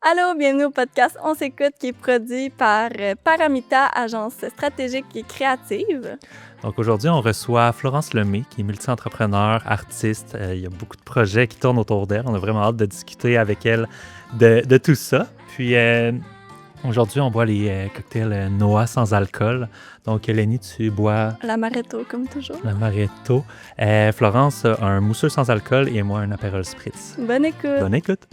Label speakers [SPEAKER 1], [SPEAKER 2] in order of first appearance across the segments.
[SPEAKER 1] Allô, bienvenue au podcast On s'écoute qui est produit par Paramita, agence stratégique et créative.
[SPEAKER 2] Donc aujourd'hui, on reçoit Florence Lemay, qui est multi-entrepreneur, artiste. Il y a beaucoup de projets qui tournent autour d'elle. On a vraiment hâte de discuter avec elle de tout ça. Puis aujourd'hui, on boit les cocktails Noah sans alcool. Donc Lénie, tu bois
[SPEAKER 1] L'amaretto, comme toujours.
[SPEAKER 2] l'amaretto. Florence a un mousseux sans alcool et moi un Aperol Spritz.
[SPEAKER 1] Bonne écoute.
[SPEAKER 2] Bonne écoute!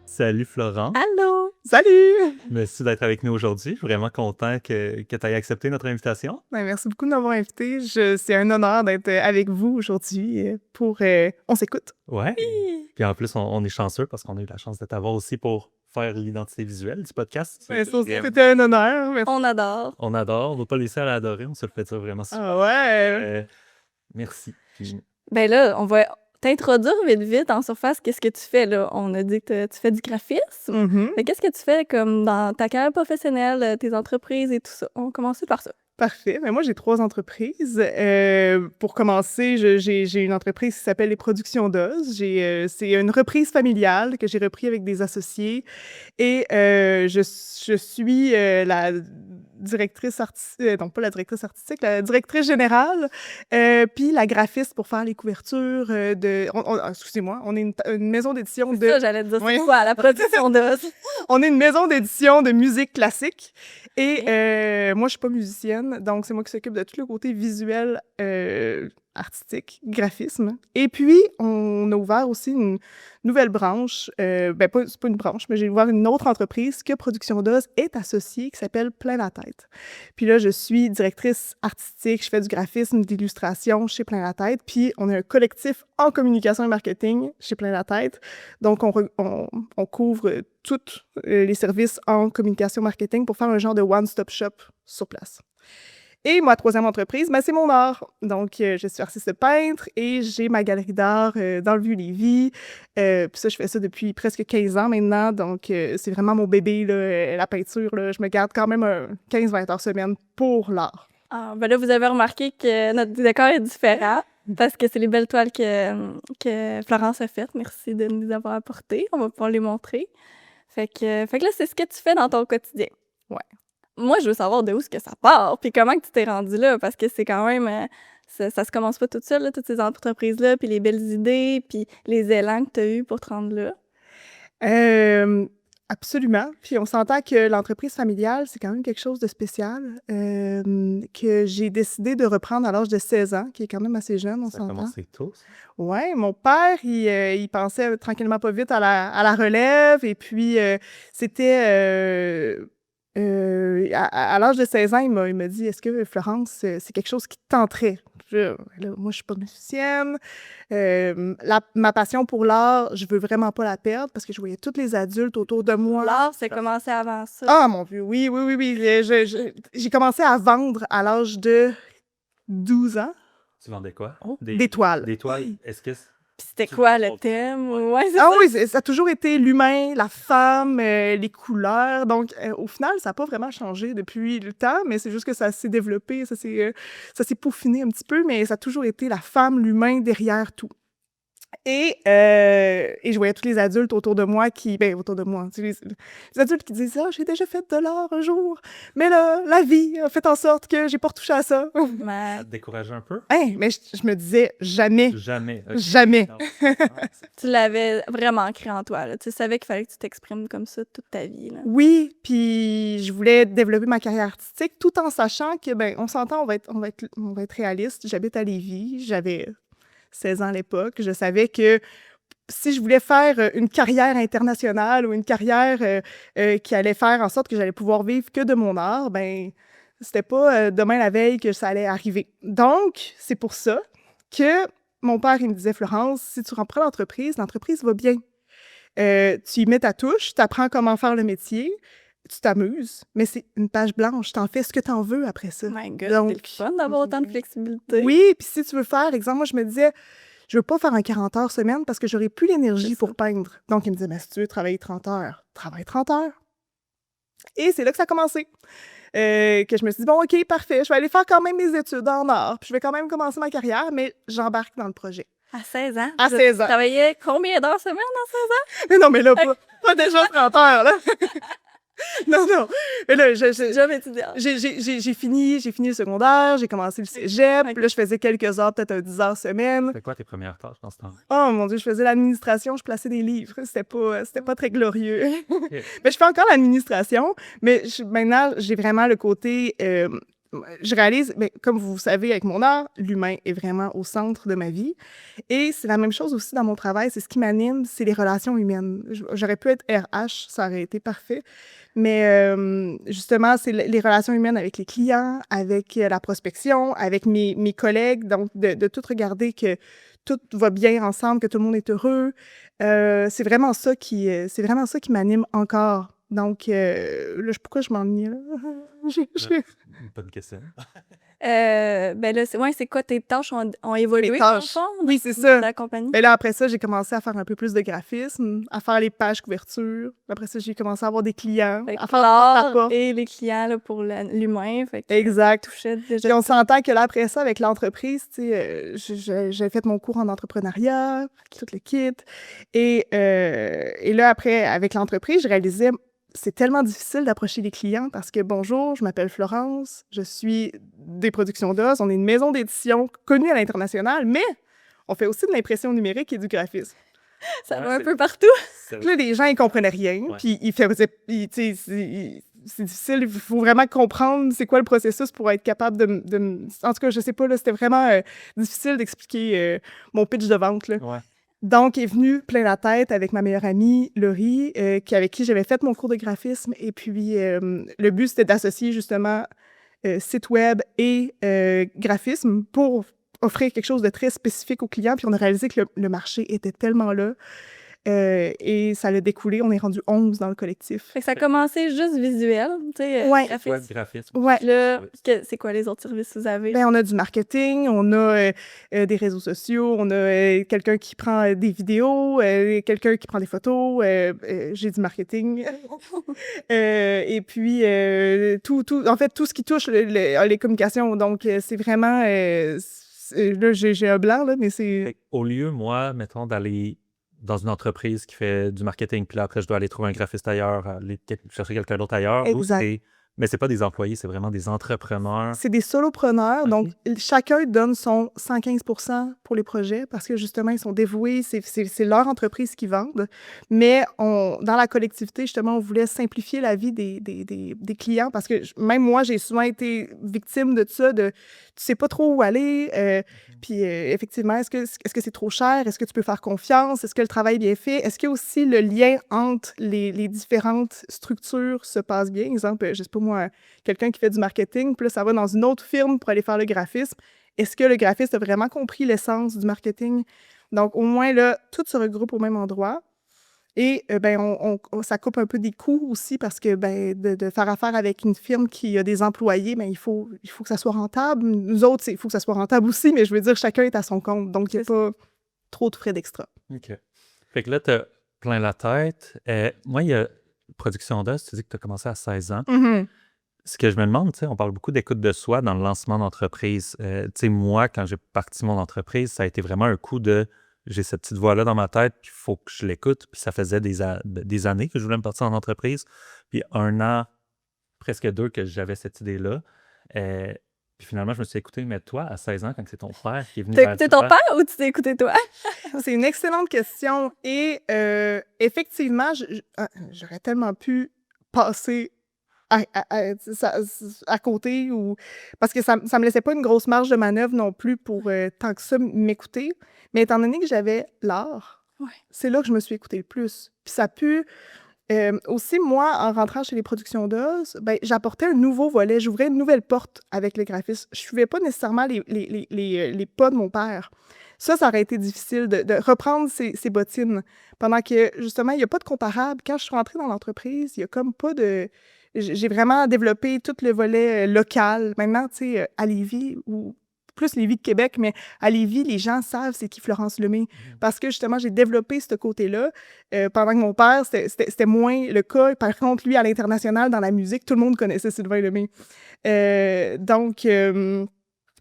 [SPEAKER 2] Salut Florence!
[SPEAKER 1] Allô!
[SPEAKER 3] Salut!
[SPEAKER 2] Merci d'être avec nous aujourd'hui. Je suis vraiment content que tu aies accepté notre invitation.
[SPEAKER 3] Ben, merci beaucoup de m'avoir invité. C'est un honneur d'être avec vous aujourd'hui pour On s'écoute.
[SPEAKER 2] Ouais. Puis en plus, on est chanceux parce qu'on a eu la chance de t'avoir aussi pour faire l'identité visuelle du podcast.
[SPEAKER 3] Ben, ça aussi, c'était un honneur. Merci.
[SPEAKER 1] On adore.
[SPEAKER 2] On adore. On ne va pas laisser à l'adorer. On se le fait ça vraiment super.
[SPEAKER 3] Ah ouais!
[SPEAKER 2] Merci. Puis,
[SPEAKER 1] Ben là, on va t'introduire vite en surface. Qu'est-ce que tu fais là? On a dit que tu fais du graphisme.
[SPEAKER 3] Mhm.
[SPEAKER 1] Mais qu'est-ce que tu fais comme dans ta carrière professionnelle, tes entreprises et tout ça? On va commencer par ça.
[SPEAKER 3] Parfait. Ben, moi, j'ai 3 entreprises. Pour commencer, j'ai une entreprise qui s'appelle Les Productions d'Oz. C'est une reprise familiale que j'ai repris avec des associés. Et je suis la directrice artistique, non pas la directrice artistique, la directrice générale, puis la graphiste pour faire les couvertures excusez-moi, on est une maison d'édition de...
[SPEAKER 1] Ça, j'allais te dire,
[SPEAKER 3] Oui.
[SPEAKER 1] c'est quoi la production d'os?
[SPEAKER 3] On est une maison d'édition de musique classique. Et moi, je suis pas musicienne, donc c'est moi qui s'occupe de tout le côté visuel, artistique, graphisme. Et puis, on a ouvert aussi une nouvelle branche. C'est pas une branche, mais j'ai ouvert une autre entreprise que Production d'Oz est associée, qui s'appelle Plein la tête. Puis là, je suis directrice artistique, je fais du graphisme, d'illustration chez Plein la tête. Puis, on a un collectif en communication et marketing chez Plein la tête. Donc, on couvre tous les services en communication marketing pour faire un genre de one-stop shop sur place. Et ma 3e entreprise, c'est mon art. Donc, je suis artiste peintre et j'ai ma galerie d'art dans le Vieux-Lévis. Puis ça, je fais ça depuis presque 15 ans maintenant. Donc, c'est vraiment mon bébé, là, la peinture. Là. Je me garde quand même 15-20 heures semaine pour l'art.
[SPEAKER 1] Ah, ben là, vous avez remarqué que notre décor est différent parce que c'est les belles toiles que Florence a faites. Merci de nous les avoir apportées. On va pouvoir les montrer. Fait que là, c'est ce que tu fais dans ton quotidien.
[SPEAKER 3] Ouais.
[SPEAKER 1] Moi, je veux savoir de où est-ce que ça part, puis comment que tu t'es rendu là, parce que c'est quand même... ça se commence pas tout seul, là, toutes ces entreprises-là, puis les belles idées, puis les élans que tu as eus pour te rendre là.
[SPEAKER 3] Absolument. Puis on s'entend que l'entreprise familiale, c'est quand même quelque chose de spécial que j'ai décidé de reprendre à l'âge de 16 ans, qui est quand même assez jeune, on
[SPEAKER 2] ça a
[SPEAKER 3] s'entend.
[SPEAKER 2] commencé tôt, ça.
[SPEAKER 3] Oui, mon père, il pensait tranquillement pas vite à la relève. Et puis, c'était... à l'âge de 16 ans, il m'a dit, est-ce que Florence, c'est quelque chose qui te tenterait? Moi, je suis pas musicienne. Ma passion pour l'art, je veux vraiment pas la perdre parce que je voyais tous les adultes autour de moi.
[SPEAKER 1] L'art, c'est commencé avant ça.
[SPEAKER 3] Ah, mon Dieu, oui. J'ai commencé à vendre à l'âge de 12 ans.
[SPEAKER 2] Tu vendais quoi?
[SPEAKER 3] Des toiles.
[SPEAKER 2] Des toiles. Est-ce que...
[SPEAKER 1] Puis c'était quoi le thème? Ouais, c'est
[SPEAKER 3] Ah
[SPEAKER 1] ça.
[SPEAKER 3] oui, ça a toujours été l'humain, la femme, les couleurs. Donc, au final, ça n'a pas vraiment changé depuis le temps, mais c'est juste que ça s'est développé, ça s'est peaufiné un petit peu, mais ça a toujours été la femme, l'humain derrière tout. Et je voyais tous les adultes autour de moi autour de moi, tu sais, les adultes qui disent « Ah, j'ai déjà fait de l'art un jour, mais là, la vie a fait en sorte que j'ai pas retouché à ça. »
[SPEAKER 1] Mais
[SPEAKER 2] Ça te décourageait un peu?
[SPEAKER 3] Mais je me disais « Jamais,
[SPEAKER 2] Jamais. Ok.
[SPEAKER 3] jamais. »
[SPEAKER 2] Non.
[SPEAKER 1] tu l'avais vraiment ancré en toi, là. Tu savais qu'il fallait que tu t'exprimes comme ça toute ta vie, là.
[SPEAKER 3] Oui, puis je voulais développer ma carrière artistique tout en sachant que, on s'entend, on va être réaliste. J'habite à Lévis, j'avais 16 ans à l'époque. Je savais que si je voulais faire une carrière internationale ou une carrière qui allait faire en sorte que j'allais pouvoir vivre que de mon art, c'était pas demain la veille que ça allait arriver. Donc, c'est pour ça que mon père, il me disait « Florence, si tu reprends l'entreprise va bien. Tu y mets ta touche, tu apprends comment faire le métier, tu t'amuses, mais c'est une page blanche, t'en fais ce que t'en veux après ça. »
[SPEAKER 1] My God,
[SPEAKER 3] Donc,
[SPEAKER 1] c'est le fun d'avoir autant de flexibilité.
[SPEAKER 3] oui, puis si tu veux faire, exemple, moi, je me disais, je veux pas faire un 40 heures semaine parce que j'aurais plus l'énergie
[SPEAKER 1] C'est
[SPEAKER 3] pour peindre. Donc, il me disait, mais si tu veux travailler 30 heures, travaille 30 heures. Et c'est là que ça a commencé. Que je me suis dit, bon, OK, parfait, je vais aller faire quand même mes études en art, puis je vais quand même commencer ma carrière, mais j'embarque dans le projet.
[SPEAKER 1] À 16 ans?
[SPEAKER 3] À 16 ans.
[SPEAKER 1] Tu travaillais combien d'heures semaine à 16 ans?
[SPEAKER 3] Mais non, mais là, pas déjà 30 heures, là. Non, non. Mais là,
[SPEAKER 1] Job étudiant.
[SPEAKER 3] j'ai fini le secondaire, j'ai commencé le cégep, puis là, je faisais quelques heures, peut-être un 10 heures semaine.
[SPEAKER 2] C'est quoi tes premières tâches dans ce temps-là?
[SPEAKER 3] Oh mon Dieu, je faisais l'administration, je plaçais des livres. C'était pas très glorieux.
[SPEAKER 2] Ok.
[SPEAKER 3] Mais je fais encore l'administration, mais maintenant, j'ai vraiment le côté... je réalise, mais comme vous savez, avec mon art, l'humain est vraiment au centre de ma vie. Et c'est la même chose aussi dans mon travail. C'est ce qui m'anime, c'est les relations humaines. J'aurais pu être RH, ça aurait été parfait. Mais justement, c'est les relations humaines avec les clients, avec la prospection, avec mes collègues. Donc, de tout regarder que tout va bien ensemble, que tout le monde est heureux. C'est vraiment ça qui m'anime encore. Donc, là, pourquoi je m'ennuie, là?
[SPEAKER 2] Bonne question.
[SPEAKER 1] Ben là, c'est quoi tes tâches ont évolué
[SPEAKER 3] Mes
[SPEAKER 1] dans le
[SPEAKER 3] tâches.
[SPEAKER 1] fond,
[SPEAKER 3] Oui, c'est
[SPEAKER 1] de
[SPEAKER 3] ça.
[SPEAKER 1] la compagnie?
[SPEAKER 3] Ben là, après ça, j'ai commencé à faire un peu plus de graphisme, à faire les pages couverture. Après ça, j'ai commencé à avoir des clients,
[SPEAKER 1] Fait que
[SPEAKER 3] à faire
[SPEAKER 1] l'art
[SPEAKER 3] porte-à-porte.
[SPEAKER 1] et les clients là, pour l'humain. Fait que
[SPEAKER 3] Exact.
[SPEAKER 1] touchait
[SPEAKER 3] Puis
[SPEAKER 1] déjà.
[SPEAKER 3] on s'entend que là, après ça, avec l'entreprise, tu sais, j'ai fait mon cours en entrepreneuriat, tout le kit. Et là, après, avec l'entreprise, je réalisais, c'est tellement difficile d'approcher les clients parce que, bonjour, je m'appelle Florence, je suis des productions d'os, on est une maison d'édition connue à l'international, mais on fait aussi de l'impression numérique et du graphisme.
[SPEAKER 1] Ça
[SPEAKER 2] Ouais,
[SPEAKER 1] va un
[SPEAKER 2] c'est-
[SPEAKER 1] peu partout.
[SPEAKER 3] Puis là, les gens, ils comprenaient rien,
[SPEAKER 2] Ouais.
[SPEAKER 3] puis tu sais, c'est difficile, il faut vraiment comprendre c'est quoi le processus pour être capable en tout cas, je sais pas, là, c'était vraiment difficile d'expliquer mon pitch de vente, là.
[SPEAKER 2] Ouais.
[SPEAKER 3] Donc, est venu plein la tête avec ma meilleure amie, Laurie, avec qui j'avais fait mon cours de graphisme, et puis le but, c'était d'associer justement site web et graphisme pour offrir quelque chose de très spécifique aux clients, puis on a réalisé que le marché était tellement là. Et ça l'a découlé. On est rendu 11 dans le collectif.
[SPEAKER 1] Fait que ça a commencé juste visuel, tu sais,
[SPEAKER 3] Ouais.
[SPEAKER 1] graphisme.
[SPEAKER 2] Web graphisme.
[SPEAKER 3] Ouais.
[SPEAKER 1] Puis là,
[SPEAKER 2] Service.
[SPEAKER 1] c'est quoi les autres services que vous avez?
[SPEAKER 3] Ben, on a du marketing, on a des réseaux sociaux, on a quelqu'un qui prend des vidéos, quelqu'un qui prend des photos, j'ai du marketing. Et puis, en fait, tout ce qui touche les communications. Donc, c'est vraiment... là, j'ai un blanc, là, mais c'est...
[SPEAKER 2] Fait au lieu, moi, mettons, d'aller dans une entreprise qui fait du marketing, puis là, après, je dois aller trouver un graphiste ailleurs, aller chercher quelqu'un d'autre ailleurs. Vous,
[SPEAKER 3] Exact.
[SPEAKER 2] mais c'est pas des employés, c'est vraiment des entrepreneurs.
[SPEAKER 3] C'est des solopreneurs,
[SPEAKER 2] Ok.
[SPEAKER 3] donc chacun donne son 115 pour les projets parce que justement, ils sont dévoués, c'est leur entreprise qu'ils vendent. Mais dans la collectivité, justement, on voulait simplifier la vie des clients parce que même moi, j'ai souvent été victime de ça, tu sais pas trop où aller. Puis effectivement, est-ce que c'est trop cher? Est-ce que tu peux faire confiance? Est-ce que le travail est bien fait? Est-ce que aussi le lien entre les différentes structures se passe bien? Exemple, je sais pas moi, quelqu'un qui fait du marketing, puis là, ça va dans une autre firme pour aller faire le graphisme. Est-ce que le graphiste a vraiment compris l'essence du marketing? Donc, au moins, là, tout se regroupe au même endroit. Et ben, ça coupe un peu des coûts aussi parce que ben, de faire affaire avec une firme qui a des employés, ben, il faut que ça soit rentable. Nous autres, il faut que ça soit rentable aussi, mais je veux dire, chacun est à son compte. Donc, il n'y a pas trop de frais d'extra.
[SPEAKER 2] OK. Fait que là, t'as plein la tête. Moi, il y a Production d'os, tu dis que tu as commencé à 16 ans.
[SPEAKER 3] Mhm.
[SPEAKER 2] Ce que je me demande, tu sais, on parle beaucoup d'écoute de soi dans le lancement d'entreprise. Tu sais, moi, quand j'ai parti mon entreprise, ça a été vraiment un coup de j'ai cette petite voix-là dans ma tête, puis il faut que je l'écoute. Puis ça faisait des années que je voulais me partir en entreprise. Puis 1 an, presque 2, que j'avais cette idée-là. Puis finalement, je me suis écouté, mais toi, à 16 ans, quand c'est ton père qui est venu
[SPEAKER 1] T'as
[SPEAKER 2] vers
[SPEAKER 1] écouté
[SPEAKER 2] toi,
[SPEAKER 1] ton père ou tu t'es écouté toi?
[SPEAKER 3] C'est une excellente question. Et effectivement, j'aurais tellement pu passer à côté parce que ça me laissait pas une grosse marge de manœuvre non plus pour tant que ça m'écouter. Mais étant donné que j'avais l'art,
[SPEAKER 1] Ouais.
[SPEAKER 3] c'est là que je me suis écoutée le plus. Puis ça a pu... aussi, moi, en rentrant chez les productions d'os, ben, j'apportais un nouveau volet. J'ouvrais une nouvelle porte avec le graphisme. Je ne suivais pas nécessairement les pas de mon père. Ça aurait été difficile de reprendre ses bottines. Pendant que, justement, il n'y a pas de comparable. Quand je suis rentrée dans l'entreprise, il n'y a comme pas de... J'ai vraiment développé tout le volet local. Maintenant, tu sais, à Lévis, ou plus Lévis que Québec, mais à Lévis, les gens savent c'est qui Florence Lemay. Parce que, justement, j'ai développé ce côté-là. Pendant que mon père, c'était moins le cas. Par contre, lui, à l'international, dans la musique, tout le monde connaissait Sylvain Lemay. Donc,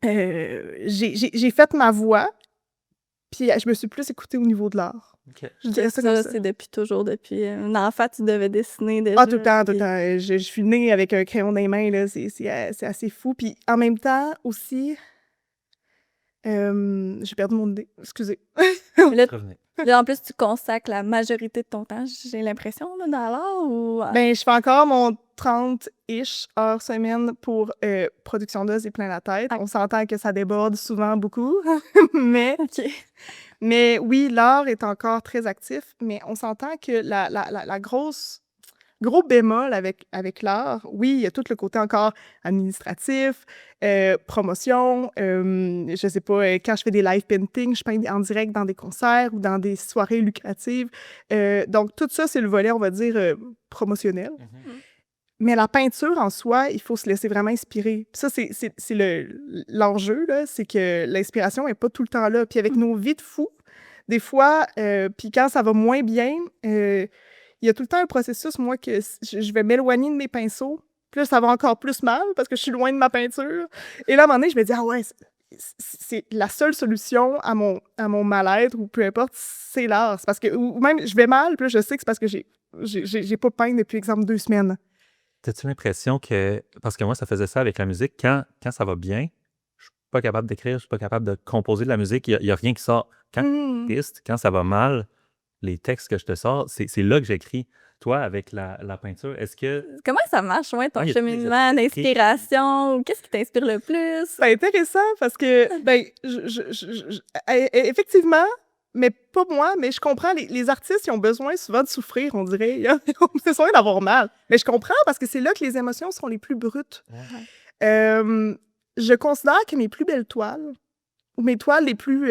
[SPEAKER 3] j'ai fait ma voix, puis je me suis plus écoutée au niveau de l'art.
[SPEAKER 2] OK.
[SPEAKER 3] Je dirais ça comme ça.
[SPEAKER 1] C'est depuis toujours, depuis un enfant, tu devais dessiner déjà.
[SPEAKER 3] Ah, tout le temps, tout le
[SPEAKER 1] puis-
[SPEAKER 3] temps. Je suis née avec un crayon dans les mains, là. C'est assez fou. Puis en même temps, aussi, j'ai perdu mon idée. Excusez.
[SPEAKER 1] Mais là,
[SPEAKER 2] Revenez.
[SPEAKER 1] là, en plus, tu consacres la majorité de ton temps, j'ai l'impression, là, dans l'art ou...
[SPEAKER 3] Ben, je fais encore mon 30-ish heures semaine pour production d'os et plein la tête.
[SPEAKER 1] Ah.
[SPEAKER 3] On s'entend que ça déborde souvent beaucoup. mais,
[SPEAKER 1] OK.
[SPEAKER 3] mais oui, l'art est encore très actif. Mais on s'entend que la gros bémol avec l'art, oui, il y a tout le côté encore administratif, promotion, je sais pas, quand je fais des live paintings, je peins en direct dans des concerts ou dans des soirées lucratives. Donc, tout ça, c'est le volet, on va dire, promotionnel. Mais la peinture en soi, il faut se laisser vraiment inspirer. Puis ça, c'est l'enjeu, là, c'est que l'inspiration n'est pas tout le temps là. Puis avec nos vies de fous, des fois, puis quand ça va moins bien, il y a tout le temps un processus, moi, que je vais m'éloigner de mes pinceaux. Puis là, ça va encore plus mal parce que je suis loin de ma peinture. Et là, à un moment donné, je me dis, ah ouais, c'est la seule solution à mon mal-être ou peu importe, c'est l'art. C'est parce que, ou même, je vais mal, puis là, je sais que c'est parce que j'ai pas peint depuis, exemple, 2 semaines.
[SPEAKER 2] T'as-tu l'impression que, parce que moi, ça faisait ça avec la musique, quand ça va bien, je suis pas capable d'écrire, je suis pas capable de composer de la musique, il y a rien qui sort. Quand quand ça va mal, les textes que je te sors, c'est là que j'écris. Toi, avec la peinture, est-ce que...
[SPEAKER 1] Comment ça marche, ouais, ton
[SPEAKER 2] Ah, il y a
[SPEAKER 1] cheminement
[SPEAKER 2] des-
[SPEAKER 1] d'inspiration? Qu'est-ce qui t'inspire le plus?
[SPEAKER 3] C'est intéressant parce que, ben, effectivement, mais pas moi, mais je comprends, les artistes, ils ont besoin souvent de souffrir, on dirait. Ils ont besoin d'avoir mal. Mais je comprends parce que c'est là que les émotions sont les plus brutes. Je considère que mes plus belles toiles, ou mes toiles les plus,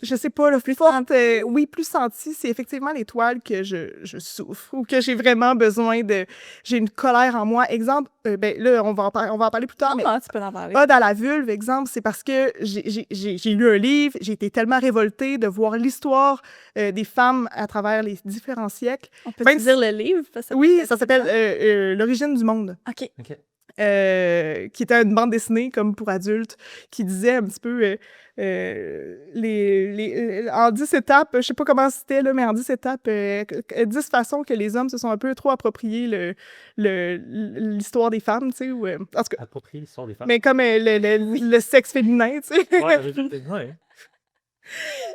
[SPEAKER 3] je sais pas, le plus forte, oui, plus sentie, c'est effectivement les toiles que je souffre ou que j'ai vraiment besoin de... J'ai une colère en moi. Exemple, ben là, on va en parler plus tard, mais
[SPEAKER 1] Comment tu peux en parler?
[SPEAKER 3] Ode à la vulve, exemple, c'est parce que j'ai lu un livre, j'ai été tellement révoltée de voir l'histoire des femmes à travers les différents siècles.
[SPEAKER 1] On peut
[SPEAKER 3] Même
[SPEAKER 1] dire le livre? Parce que
[SPEAKER 3] Oui, ça s'appelle L'origine du monde.
[SPEAKER 1] OK.
[SPEAKER 2] OK.
[SPEAKER 3] Qui était une bande dessinée comme pour adultes, qui disait un petit peu en 10 étapes, je sais pas comment c'était, là, mais en 10 étapes, 10 façons que les hommes se sont un peu trop appropriés l'histoire des femmes, tu sais, ou, en tout cas,
[SPEAKER 2] Approprier l'histoire des femmes.
[SPEAKER 3] mais comme le sexe féminin, tu sais.
[SPEAKER 2] Ouais.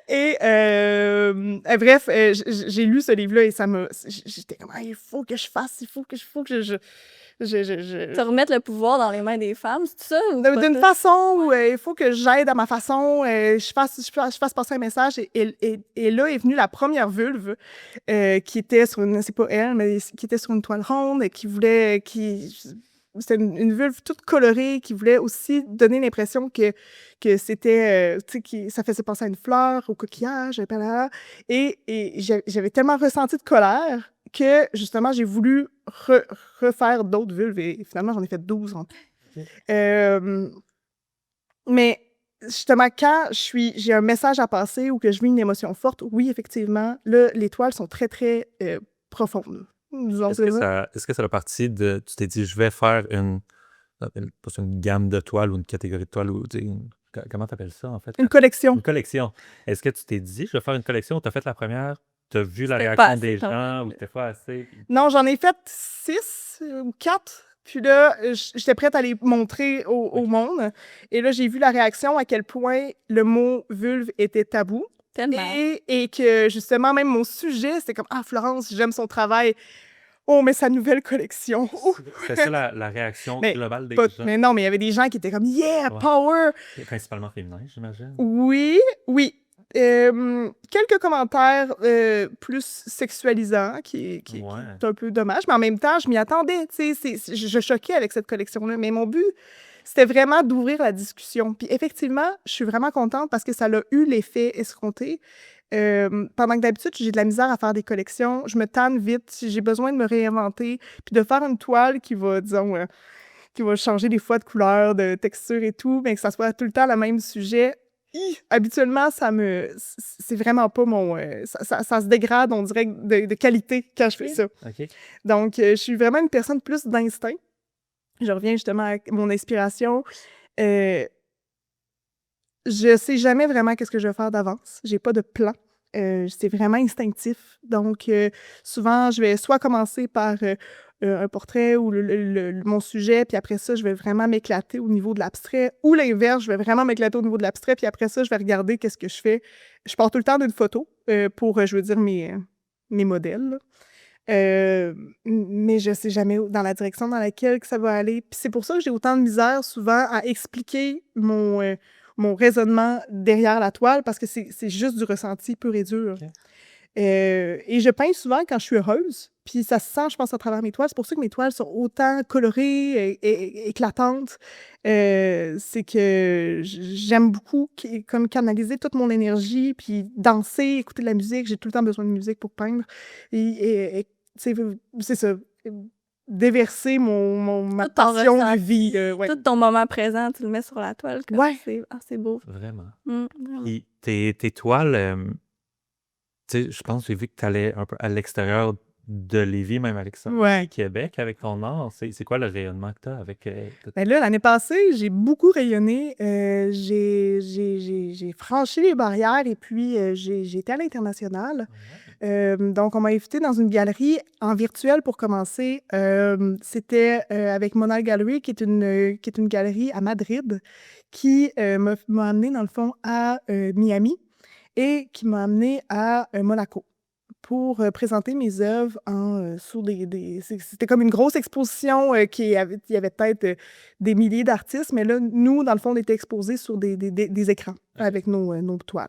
[SPEAKER 3] Et bref, j'ai lu ce livre-là et ça m'a... J'étais comme, ah, il faut que je fasse, il faut que je
[SPEAKER 1] Te remettre le pouvoir dans les mains des femmes, c'est ça? Ou pas
[SPEAKER 3] D'une
[SPEAKER 1] tout?
[SPEAKER 3] façon où il faut que j'aide à ma façon, je fasse passer un message. Et là est venue la première vulve qui était sur une... C'est pas elle, mais qui était sur une toile ronde et qui voulait... C'était une vulve toute colorée qui voulait aussi donner l'impression que c'était... tu sais, ça faisait penser à une fleur, au coquillage, et j'avais tellement ressenti de colère que, justement, j'ai voulu refaire d'autres vulves et finalement, j'en ai fait 12 en tout. Mais justement, quand j'ai un message à passer ou que je vis une émotion forte, oui, effectivement, là, les toiles sont très, très profondes. Disons
[SPEAKER 2] Est-ce que ça a partie de... Tu t'es dit, je vais faire pas une gamme de toiles ou une catégorie de toiles, ou tu sais, comment tu appelles ça, en fait?
[SPEAKER 3] Une collection.
[SPEAKER 2] Une collection. Est-ce que tu t'es dit, je vais faire une collection, ou tu as fait la première, tu as vu la
[SPEAKER 1] C'était
[SPEAKER 2] réaction
[SPEAKER 1] pas
[SPEAKER 2] des
[SPEAKER 1] assez,
[SPEAKER 2] gens, ou t'es pas assez...
[SPEAKER 3] Non, j'en ai fait 6 ou 4. Puis là, j'étais prête à les montrer au monde. Et là, j'ai vu la réaction, à quel point le mot vulve était tabou.
[SPEAKER 1] Tellement.
[SPEAKER 3] Et que, justement, même mon sujet, c'était comme « Ah, Florence, j'aime son travail. Oh, mais sa nouvelle collection. »
[SPEAKER 2] C'est ça la réaction
[SPEAKER 3] Mais
[SPEAKER 2] globale des
[SPEAKER 3] Pas-
[SPEAKER 2] gens?
[SPEAKER 3] Mais non, mais il y avait des gens qui étaient comme « Yeah,
[SPEAKER 2] Ouais.
[SPEAKER 3] power! »
[SPEAKER 2] Principalement féminin, j'imagine.
[SPEAKER 3] Oui, oui. Quelques commentaires plus sexualisants qui
[SPEAKER 2] Ouais.
[SPEAKER 3] est un peu dommage, mais en même temps, je m'y attendais. Tu sais, je choquais avec cette collection-là. Mais mon but, c'était vraiment d'ouvrir la discussion. Puis effectivement, je suis vraiment contente parce que ça a eu l'effet escompté. Pendant que d'habitude, j'ai de la misère à faire des collections, je me tanne vite, j'ai besoin de me réinventer, puis de faire une toile qui va, disons, qui va changer des fois de couleur, de texture et tout, mais que ça soit tout le temps le même sujet. Habituellement, c'est vraiment pas mon... ça se dégrade, on dirait, de qualité quand je fais ça.
[SPEAKER 2] OK.
[SPEAKER 3] Donc, je suis vraiment une personne plus d'instinct. Je reviens justement à mon inspiration. Je sais jamais vraiment qu'est-ce que je vais faire d'avance. J'ai pas de plan. C'est vraiment instinctif. Donc, souvent, je vais soit commencer par un portrait ou mon sujet, puis après ça, je vais vraiment m'éclater au niveau de l'abstrait, ou l'inverse, je vais vraiment m'éclater au niveau de l'abstrait, puis après ça, je vais regarder qu'est-ce que je fais. Je pars tout le temps d'une photo pour, je veux dire, mes modèles, là. Mais je sais jamais dans la direction dans laquelle que ça va aller. Puis c'est pour ça que j'ai autant de misère souvent à expliquer mon raisonnement derrière la toile, parce que c'est juste du ressenti pur et dur.
[SPEAKER 2] OK.
[SPEAKER 3] Et je peins souvent quand je suis heureuse, puis ça se sent, je pense, à travers mes toiles. C'est pour ça que mes toiles sont autant colorées et éclatantes. C'est que j'aime beaucoup comme canaliser toute mon énergie, puis danser, écouter de la musique. J'ai tout le temps besoin de musique pour peindre. Et tu sais, c'est ça. Déverser ma
[SPEAKER 1] Tout ton
[SPEAKER 3] passion de
[SPEAKER 1] ressenti,
[SPEAKER 3] vie. Ouais.
[SPEAKER 1] tout ton moment présent, tu le mets sur la toile. Comme
[SPEAKER 3] Ouais.
[SPEAKER 1] c'est beau.
[SPEAKER 2] Vraiment.
[SPEAKER 1] Vraiment.
[SPEAKER 2] Puis tes toiles, tu sais, je pense que j'ai vu que tu allais un peu à l'extérieur de Lévis, même à l'extérieur
[SPEAKER 3] Ouais.
[SPEAKER 2] du Québec avec ton art. C'est quoi le rayonnement que tu as avec...
[SPEAKER 3] Ben là, l'année passée, j'ai beaucoup rayonné. J'ai franchi les barrières et puis j'ai été à l'international. Donc, on m'a invité dans une galerie en virtuel pour commencer. C'était avec Monal Gallery, qui est une galerie à Madrid, qui m'a amené, dans le fond, à Miami et qui m'a amené à Monaco pour présenter mes œuvres sur c'était comme une grosse exposition il y avait peut-être des milliers d'artistes, mais là, nous, dans le fond, on était exposés sur des écrans avec nos toiles.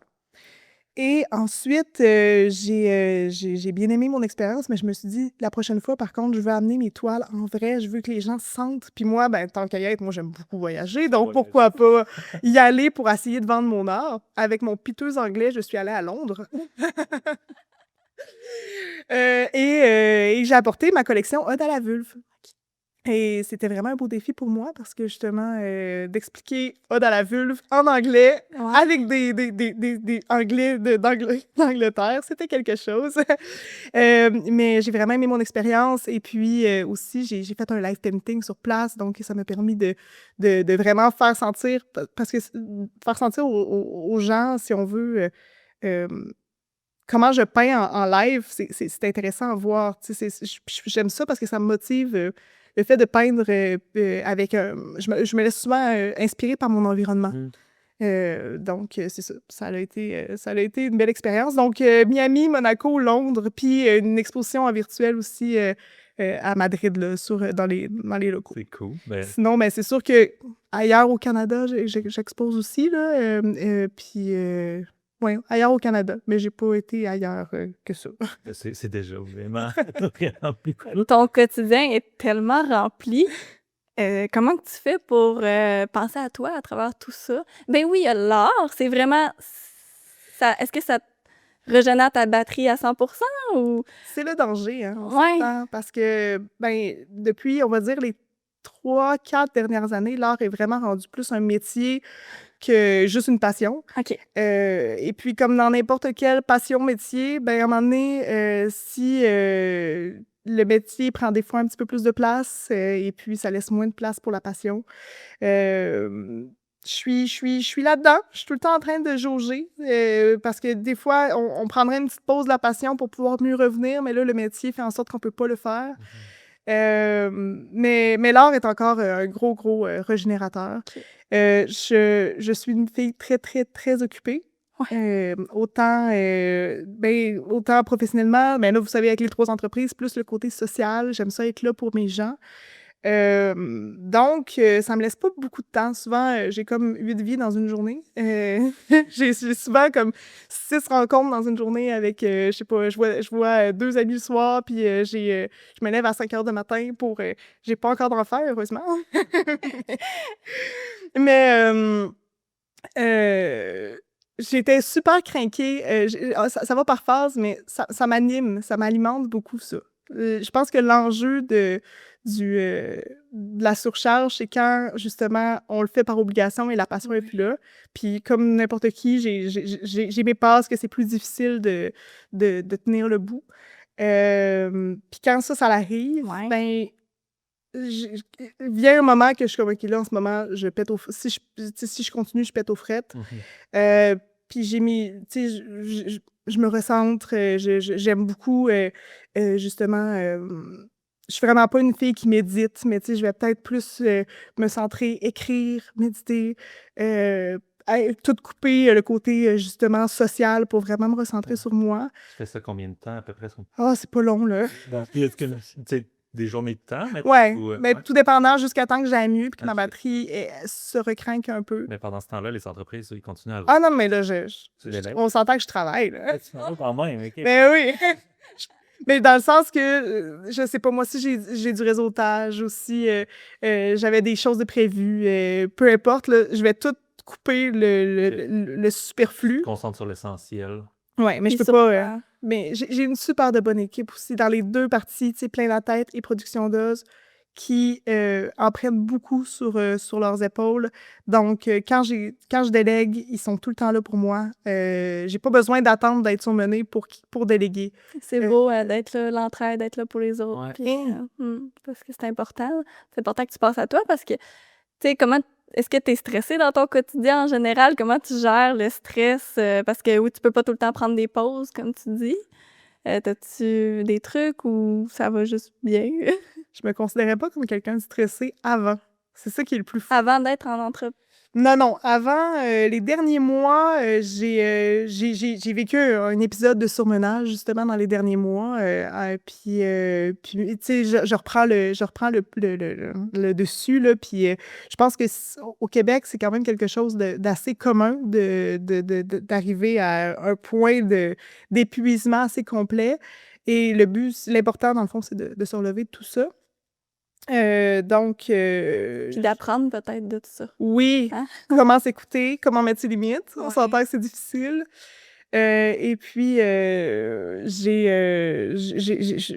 [SPEAKER 3] Et ensuite, j'ai bien aimé mon expérience, mais je me suis dit, la prochaine fois, par contre, je veux amener mes toiles en vrai, je veux que les gens sentent. Puis moi, ben, tant qu'à y être, moi, j'aime beaucoup voyager, donc pourquoi pas y aller pour essayer de vendre mon art. Avec mon piteux anglais, je suis allée à Londres. Et j'ai apporté ma collection Ode à la vulve. Et c'était vraiment un beau défi pour moi parce que justement, d'expliquer Ode à la vulve en anglais
[SPEAKER 1] Ouais.
[SPEAKER 3] avec des anglais d'Angleterre, c'était quelque chose. Mais j'ai vraiment aimé mon expérience et puis aussi, j'ai fait un live painting sur place, donc ça m'a permis de vraiment faire sentir, parce que faire sentir aux gens, si on veut, comment je peins en live, c'est intéressant à voir. J'aime ça parce que ça me motive le fait de peindre avec je me laisse souvent inspirer par mon environnement. Donc, c'est ça. Ça a été une belle expérience. Donc, Miami, Monaco, Londres, puis une exposition en virtuel aussi à Madrid, là, dans les locaux.
[SPEAKER 2] C'est cool. Ben,
[SPEAKER 3] Sinon, ben, c'est sûr que ailleurs au Canada, j'expose aussi, là. Puis, ouais, ailleurs au Canada, mais j'ai pas été ailleurs que ça.
[SPEAKER 2] c'est déjà vraiment, vraiment plus cool.
[SPEAKER 1] Ton quotidien est tellement rempli. Comment que tu fais pour penser à toi à travers tout ça? Ben oui, il y a l'art. C'est vraiment... Est-ce que ça régénère ta batterie à 100% ou...
[SPEAKER 3] C'est le danger, hein, on
[SPEAKER 1] Ouais.
[SPEAKER 3] s'entend, parce que, ben, depuis, on va dire, les 3-4 dernières années, l'art est vraiment rendu plus un métier que juste une passion.
[SPEAKER 1] OK.
[SPEAKER 3] Et puis, comme dans n'importe quelle passion-métier, ben, à un moment donné, si le métier prend des fois un petit peu plus de place et puis ça laisse moins de place pour la passion, je suis là-dedans. Je suis tout le temps en train de jauger parce que des fois, on prendrait une petite pause de la passion pour pouvoir mieux revenir, mais là, le métier fait en sorte qu'on peut pas le faire. Mais l'art est encore un gros régénérateur.
[SPEAKER 1] OK.
[SPEAKER 3] Je suis une fille très, très, très occupée. Autant professionnellement, mais là, vous savez, avec les 3 entreprises, plus le côté social, j'aime ça être là pour mes gens. Donc, ça me laisse pas beaucoup de temps. Souvent, j'ai comme 8 vies dans une journée. J'ai souvent comme 6 rencontres dans une journée avec, je sais pas, je vois 2 amis le soir, puis je me lève à 5 heures du matin pour... j'ai pas encore d'enfant, heureusement. Mais j'étais super crinquée. Ça va par phase, mais ça m'anime, ça m'alimente beaucoup, ça. Je pense que l'enjeu de la surcharge, c'est quand, justement, on le fait par obligation et la passion n'est plus là. Puis comme n'importe qui, j'ai mes passes que c'est plus difficile de tenir le bout. Puis quand ça l'arrive,
[SPEAKER 1] Ouais.
[SPEAKER 3] ben vient un moment que je suis comme, OK, là, en ce moment, je pète si je continue, je pète aux frettes. Puis j'ai mis, tu sais, je me recentre, j'aime beaucoup, justement, je suis vraiment pas une fille qui médite, mais tu sais, je vais peut-être plus me centrer, écrire, méditer, tout couper le côté, justement, social pour vraiment me recentrer sur moi.
[SPEAKER 2] Tu fais ça combien de temps à peu près?
[SPEAKER 3] Ah, c'est pas long, là.
[SPEAKER 2] Est-ce que tu des journées de temps?
[SPEAKER 3] Ouais, mais
[SPEAKER 2] Ouais.
[SPEAKER 3] tout dépendant jusqu'à temps que j'aille mieux puis que ma
[SPEAKER 2] Ok.
[SPEAKER 3] batterie se recrinque un peu.
[SPEAKER 2] Mais pendant ce temps-là, les entreprises, ils continuent à...
[SPEAKER 3] Ah non, mais là,
[SPEAKER 2] Tu l'élèves?
[SPEAKER 3] on s'entend que je travaille, là.
[SPEAKER 2] Tu travailles quand même, OK.
[SPEAKER 3] Mais oui! Mais dans le sens que, je sais pas, moi aussi, j'ai du réseautage aussi. J'avais des choses de prévues. Peu importe, là, je vais tout couper le superflu.
[SPEAKER 2] Concentre sur l'essentiel.
[SPEAKER 3] Ouais, mais je
[SPEAKER 1] Puis
[SPEAKER 3] peux pas.
[SPEAKER 1] ça,
[SPEAKER 3] Mais j'ai une super de bonne équipe aussi dans les deux parties, tu sais, Plein la tête et Production d'Oz, qui en prennent beaucoup sur leurs épaules. Donc, quand je délègue, ils sont tout le temps là pour moi. J'ai pas besoin d'attendre d'être surmenée pour déléguer.
[SPEAKER 1] c'est beau d'être là, l'entraide, d'être là pour les autres.
[SPEAKER 2] Ouais.
[SPEAKER 1] Puis, parce que c'est important. C'est important que tu passes à toi parce que, tu sais, est-ce que tu es stressée dans ton quotidien en général? Comment tu gères le stress? Parce que oui, tu peux pas tout le temps prendre des pauses, comme tu dis. T'as-tu des trucs ou ça va juste bien?
[SPEAKER 3] Je me considérais pas comme quelqu'un de stressé avant. C'est ça qui est le plus fou.
[SPEAKER 1] Avant d'être en entreprise.
[SPEAKER 3] Non. Avant, les derniers mois, j'ai vécu un épisode de surmenage, justement, dans les derniers mois. Puis tu sais, je reprends le dessus, là. Puis je pense que au Québec, c'est quand même quelque chose d'assez commun d'arriver à un point d'épuisement assez complet. Et l'important, dans le fond, c'est de se relever de tout ça. Donc,
[SPEAKER 1] Puis d'apprendre peut-être de tout ça.
[SPEAKER 3] oui,
[SPEAKER 1] Hein?
[SPEAKER 3] comment s'écouter, comment mettre ses limites. On
[SPEAKER 1] Ouais.
[SPEAKER 3] s'entend que c'est difficile. Et puis, je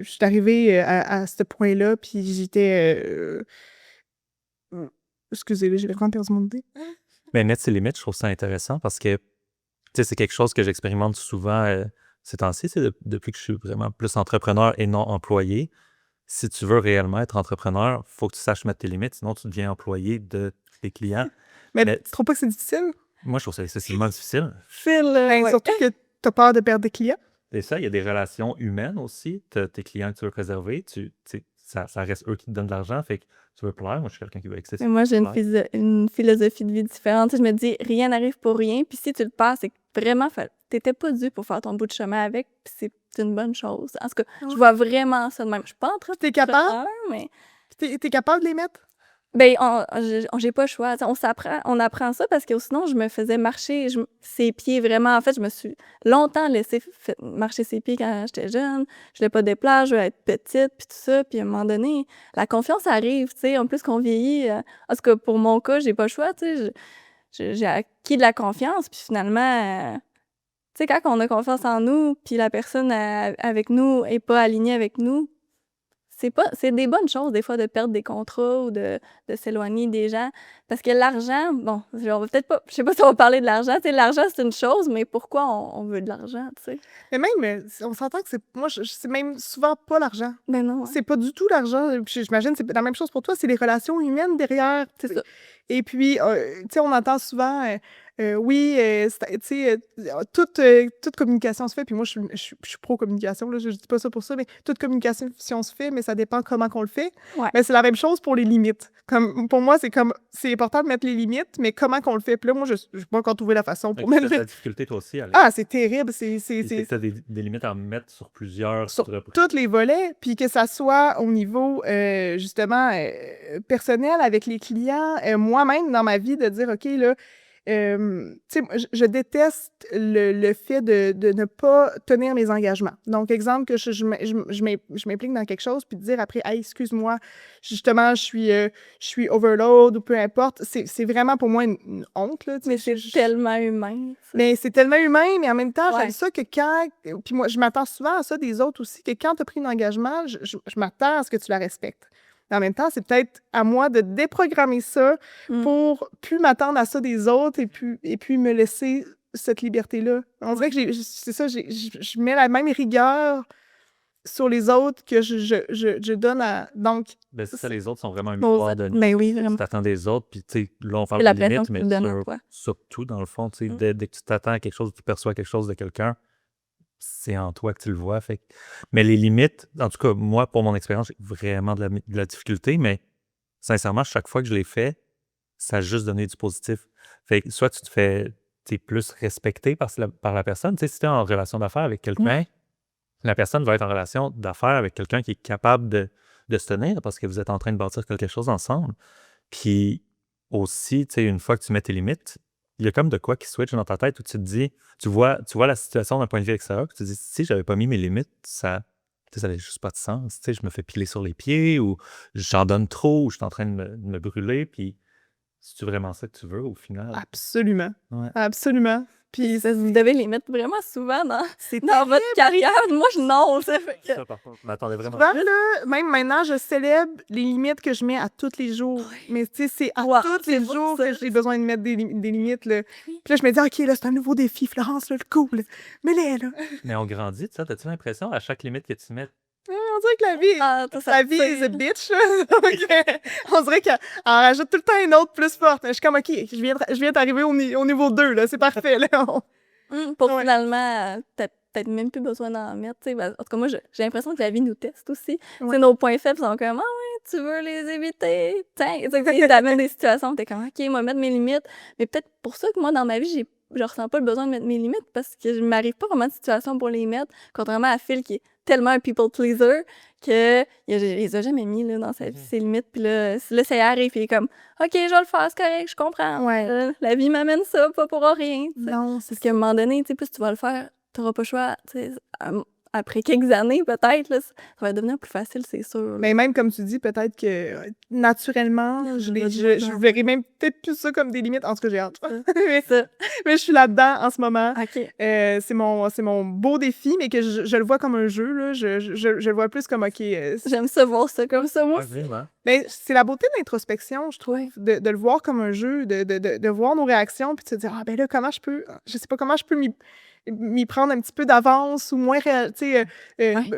[SPEAKER 3] suis arrivée à ce point-là, puis j'étais... excusez, là, j'ai vraiment perdu mon idée.
[SPEAKER 2] Mais mettre ses limites, je trouve ça intéressant parce que, tu sais, c'est quelque chose que j'expérimente souvent ces temps-ci, c'est depuis que je suis vraiment plus entrepreneur et non employé. Si tu veux réellement être entrepreneur, il faut que tu saches mettre tes limites, sinon tu deviens employé de tes clients.
[SPEAKER 3] Mais
[SPEAKER 2] Mais-
[SPEAKER 3] tu trouves pas que c'est difficile?
[SPEAKER 2] Moi, je trouve ça excessivement difficile.
[SPEAKER 3] Ben,
[SPEAKER 1] ouais.
[SPEAKER 3] surtout que t'as peur de perdre des clients.
[SPEAKER 2] Et ça, il y a des relations humaines aussi. T'as tes clients que tu veux préserver, tu sais, ça reste eux qui te donnent de l'argent, fait que tu veux plaire. Moi, je suis quelqu'un qui veut
[SPEAKER 1] Mais
[SPEAKER 2] excessivement
[SPEAKER 1] moi, j'ai
[SPEAKER 2] plaire.
[SPEAKER 1] une philosophie de vie différente. Tu sais, je me dis, rien n'arrive pour rien. Puis si tu le passes, c'est que vraiment, t'étais pas dû pour faire ton bout de chemin avec. Puis c'est une bonne chose. En tout cas, je vois vraiment ça de même. Je suis pas
[SPEAKER 3] T'es capable?
[SPEAKER 1] entrepreneur, mais
[SPEAKER 3] T'es capable de les mettre?
[SPEAKER 1] ben, j'ai pas le choix. T'sais, on apprend ça parce que sinon, je me faisais marcher ses pieds vraiment. En fait, je me suis longtemps laissé marcher ses pieds quand j'étais jeune. Je voulais pas des plages, je voulais être petite, puis tout ça. Puis à un moment donné, la confiance arrive, tu sais. En plus qu'on vieillit. En tout cas, pour mon cas, j'ai pas le choix, tu sais. J'ai acquis de la confiance, puis finalement, tu sais, quand on a confiance en nous, puis la personne avec nous est pas alignée avec nous, c'est des bonnes choses, des fois, de perdre des contrats ou de s'éloigner des gens. Parce que l'argent, bon, on va peut-être pas, je sais pas si on va parler de l'argent. Tu sais, l'argent, c'est une chose, mais pourquoi on veut de l'argent, tu sais?
[SPEAKER 3] Mais même, on s'entend que moi, c'est même souvent pas l'argent.
[SPEAKER 1] Ben non, ouais.
[SPEAKER 3] C'est pas du tout l'argent. Puis j'imagine que c'est la même chose pour toi, c'est les relations humaines derrière.
[SPEAKER 1] C'est ça.
[SPEAKER 3] Et puis, tu sais, on entend souvent, oui, tu sais, toute communication se fait. Puis moi, je suis pro-communication, là, je dis pas ça pour ça, mais toute communication se fait, mais ça dépend comment qu'on le fait.
[SPEAKER 1] Ouais.
[SPEAKER 3] Mais c'est la même chose pour les limites. Comme, pour moi, c'est important de mettre les limites, mais comment qu'on le fait. Puis là, moi, je n'ai pas encore trouvé la façon
[SPEAKER 2] Fait
[SPEAKER 3] pour
[SPEAKER 2] que
[SPEAKER 3] mettre...
[SPEAKER 2] t'as de la difficulté, toi aussi, Alex.
[SPEAKER 3] Ah, c'est terrible.
[SPEAKER 2] C'est que t'as des limites à mettre sur plusieurs
[SPEAKER 3] Sur
[SPEAKER 2] reprises.
[SPEAKER 3] tous les volets, puis que ça soit au niveau, justement, personnel avec les clients, moi-même dans ma vie, de dire, OK, là, tu sais, moi, je déteste le fait de ne pas tenir mes engagements. Donc, exemple, que je m'implique dans quelque chose, puis de dire après, hey, excuse-moi, justement, je suis overload ou peu importe. C'est vraiment pour moi une honte, là. Tu
[SPEAKER 1] Mais
[SPEAKER 3] sais,
[SPEAKER 1] c'est tellement humain, ça.
[SPEAKER 3] mais c'est tellement humain, mais en même temps,
[SPEAKER 1] Ouais.
[SPEAKER 3] j'aime ça que quand. Puis moi, je m'attends souvent à ça des autres aussi, que quand tu as pris un engagement, je m'attends à ce que tu la respectes. Mais en même temps, c'est peut-être à moi de déprogrammer ça pour plus m'attendre à ça des autres et puis me laisser cette liberté-là. On dirait que c'est ça, je mets la même rigueur sur les autres que je donne à. Donc,
[SPEAKER 2] Ben, c'est ça, les autres sont vraiment un
[SPEAKER 1] Bon,
[SPEAKER 2] miroir de nous.
[SPEAKER 1] ben oui,
[SPEAKER 2] Tu
[SPEAKER 1] vraiment.
[SPEAKER 2] t'attends des autres, puis tu sais, là, on parle
[SPEAKER 1] C'est la
[SPEAKER 2] de
[SPEAKER 1] pression
[SPEAKER 2] limites,
[SPEAKER 1] que tu
[SPEAKER 2] mais
[SPEAKER 1] te donnes à toi.
[SPEAKER 2] surtout, dans le fond, tu sais, dès que tu t'attends à quelque chose, tu perçois quelque chose de quelqu'un, c'est en toi que tu le vois. Fait mais les limites, en tout cas, moi, pour mon expérience, j'ai vraiment de la difficulté, mais sincèrement, chaque fois que je l'ai fait, ça a juste donné du positif. Fait que soit tu te fais plus respecter par la personne. Tu sais, si tu es en relation d'affaires avec quelqu'un, la personne va être en relation d'affaires avec quelqu'un qui est capable de se tenir parce que vous êtes en train de bâtir quelque chose ensemble. Puis aussi, tu sais, une fois que tu mets tes limites, il y a comme de quoi qui switch dans ta tête où tu te dis, tu vois la situation d'un point de vue extérieur, puis tu te dis, si j'avais pas mis mes limites, ça n'avait juste pas de sens. Tu sais, je me fais piler sur les pieds ou j'en donne trop ou je suis en train de me brûler. Puis, c'est vraiment ça que tu veux au final?
[SPEAKER 3] absolument.
[SPEAKER 2] Ouais.
[SPEAKER 3] Absolument. Puis
[SPEAKER 1] Vous devez les mettre vraiment souvent
[SPEAKER 3] c'est
[SPEAKER 1] dans votre carrière. Moi, non, ça fait que...
[SPEAKER 2] Ça, par contre, je m'attendais vraiment.
[SPEAKER 3] souvent, là, même maintenant, je célèbre les limites que je mets à tous les jours. Mais tu sais, c'est à
[SPEAKER 1] Wow,
[SPEAKER 3] tous
[SPEAKER 1] c'est
[SPEAKER 3] les
[SPEAKER 1] beau,
[SPEAKER 3] jours
[SPEAKER 1] ça.
[SPEAKER 3] que j'ai besoin de mettre des limites. Là.
[SPEAKER 1] Oui.
[SPEAKER 3] Puis là, je me dis, OK, là, c'est un nouveau défi, Florence, là, le cool. Mets-les, là.
[SPEAKER 2] Mais on grandit, tu sais, t'as-tu l'impression à chaque limite que tu mets?
[SPEAKER 3] On dirait que la vie,
[SPEAKER 1] Ah, ça
[SPEAKER 3] la vie is a bitch. Là. Donc, on dirait qu'elle en rajoute tout le temps une autre plus forte. Je suis comme, OK, je viens d'arriver au niveau 2, là. C'est parfait, là.
[SPEAKER 1] Pour
[SPEAKER 3] Ouais.
[SPEAKER 1] finalement, t'as peut-être même plus besoin d'en mettre. Tu sais. Ben, en tout cas, moi, j'ai l'impression que la vie nous teste aussi. Tu sais, nos points faibles sont comme, ah ouais, tu veux les éviter. Tiens, tu sais, t'amènes des situations, t'es comme, OK, moi, mettre mes limites. Mais peut-être pour ça que moi, dans ma vie, je ressens pas le besoin de mettre mes limites parce que je m'arrive pas vraiment de situation pour les mettre, contrairement à Phil qui est tellement un people pleaser que il les a jamais mis là, dans sa vie, ses limites. Puis là, ça y arrive, il est comme, OK, je vais le faire, c'est correct, je comprends.
[SPEAKER 3] Ouais.
[SPEAKER 1] La vie m'amène ça, pas pour rien. Tu sais.
[SPEAKER 3] Non, c'est
[SPEAKER 1] Parce qu'à un moment donné, tu sais, plus tu vas le faire, t'auras pas le choix. Tu sais, après quelques années, peut-être, là, ça va devenir plus facile, c'est sûr. là.
[SPEAKER 3] Mais même comme tu dis, peut-être que naturellement, je verrais même peut-être plus ça comme des limites. En tout cas, j'ai hâte. mais,
[SPEAKER 1] Ça.
[SPEAKER 3] mais je suis là-dedans en ce moment.
[SPEAKER 1] OK.
[SPEAKER 3] C'est mon beau défi, mais que je le vois comme un jeu. Là. Je le vois plus comme, OK.
[SPEAKER 1] J'aime ça voir ça comme ça, moi.
[SPEAKER 2] Vraiment.
[SPEAKER 3] Mais c'est la beauté de l'introspection, je trouve,
[SPEAKER 1] Ouais.
[SPEAKER 3] de le voir comme un jeu, de voir nos réactions, puis de se dire, ah ben là, comment je peux, je sais pas comment je peux m'y prendre un petit peu d'avance ou moins, tu sais,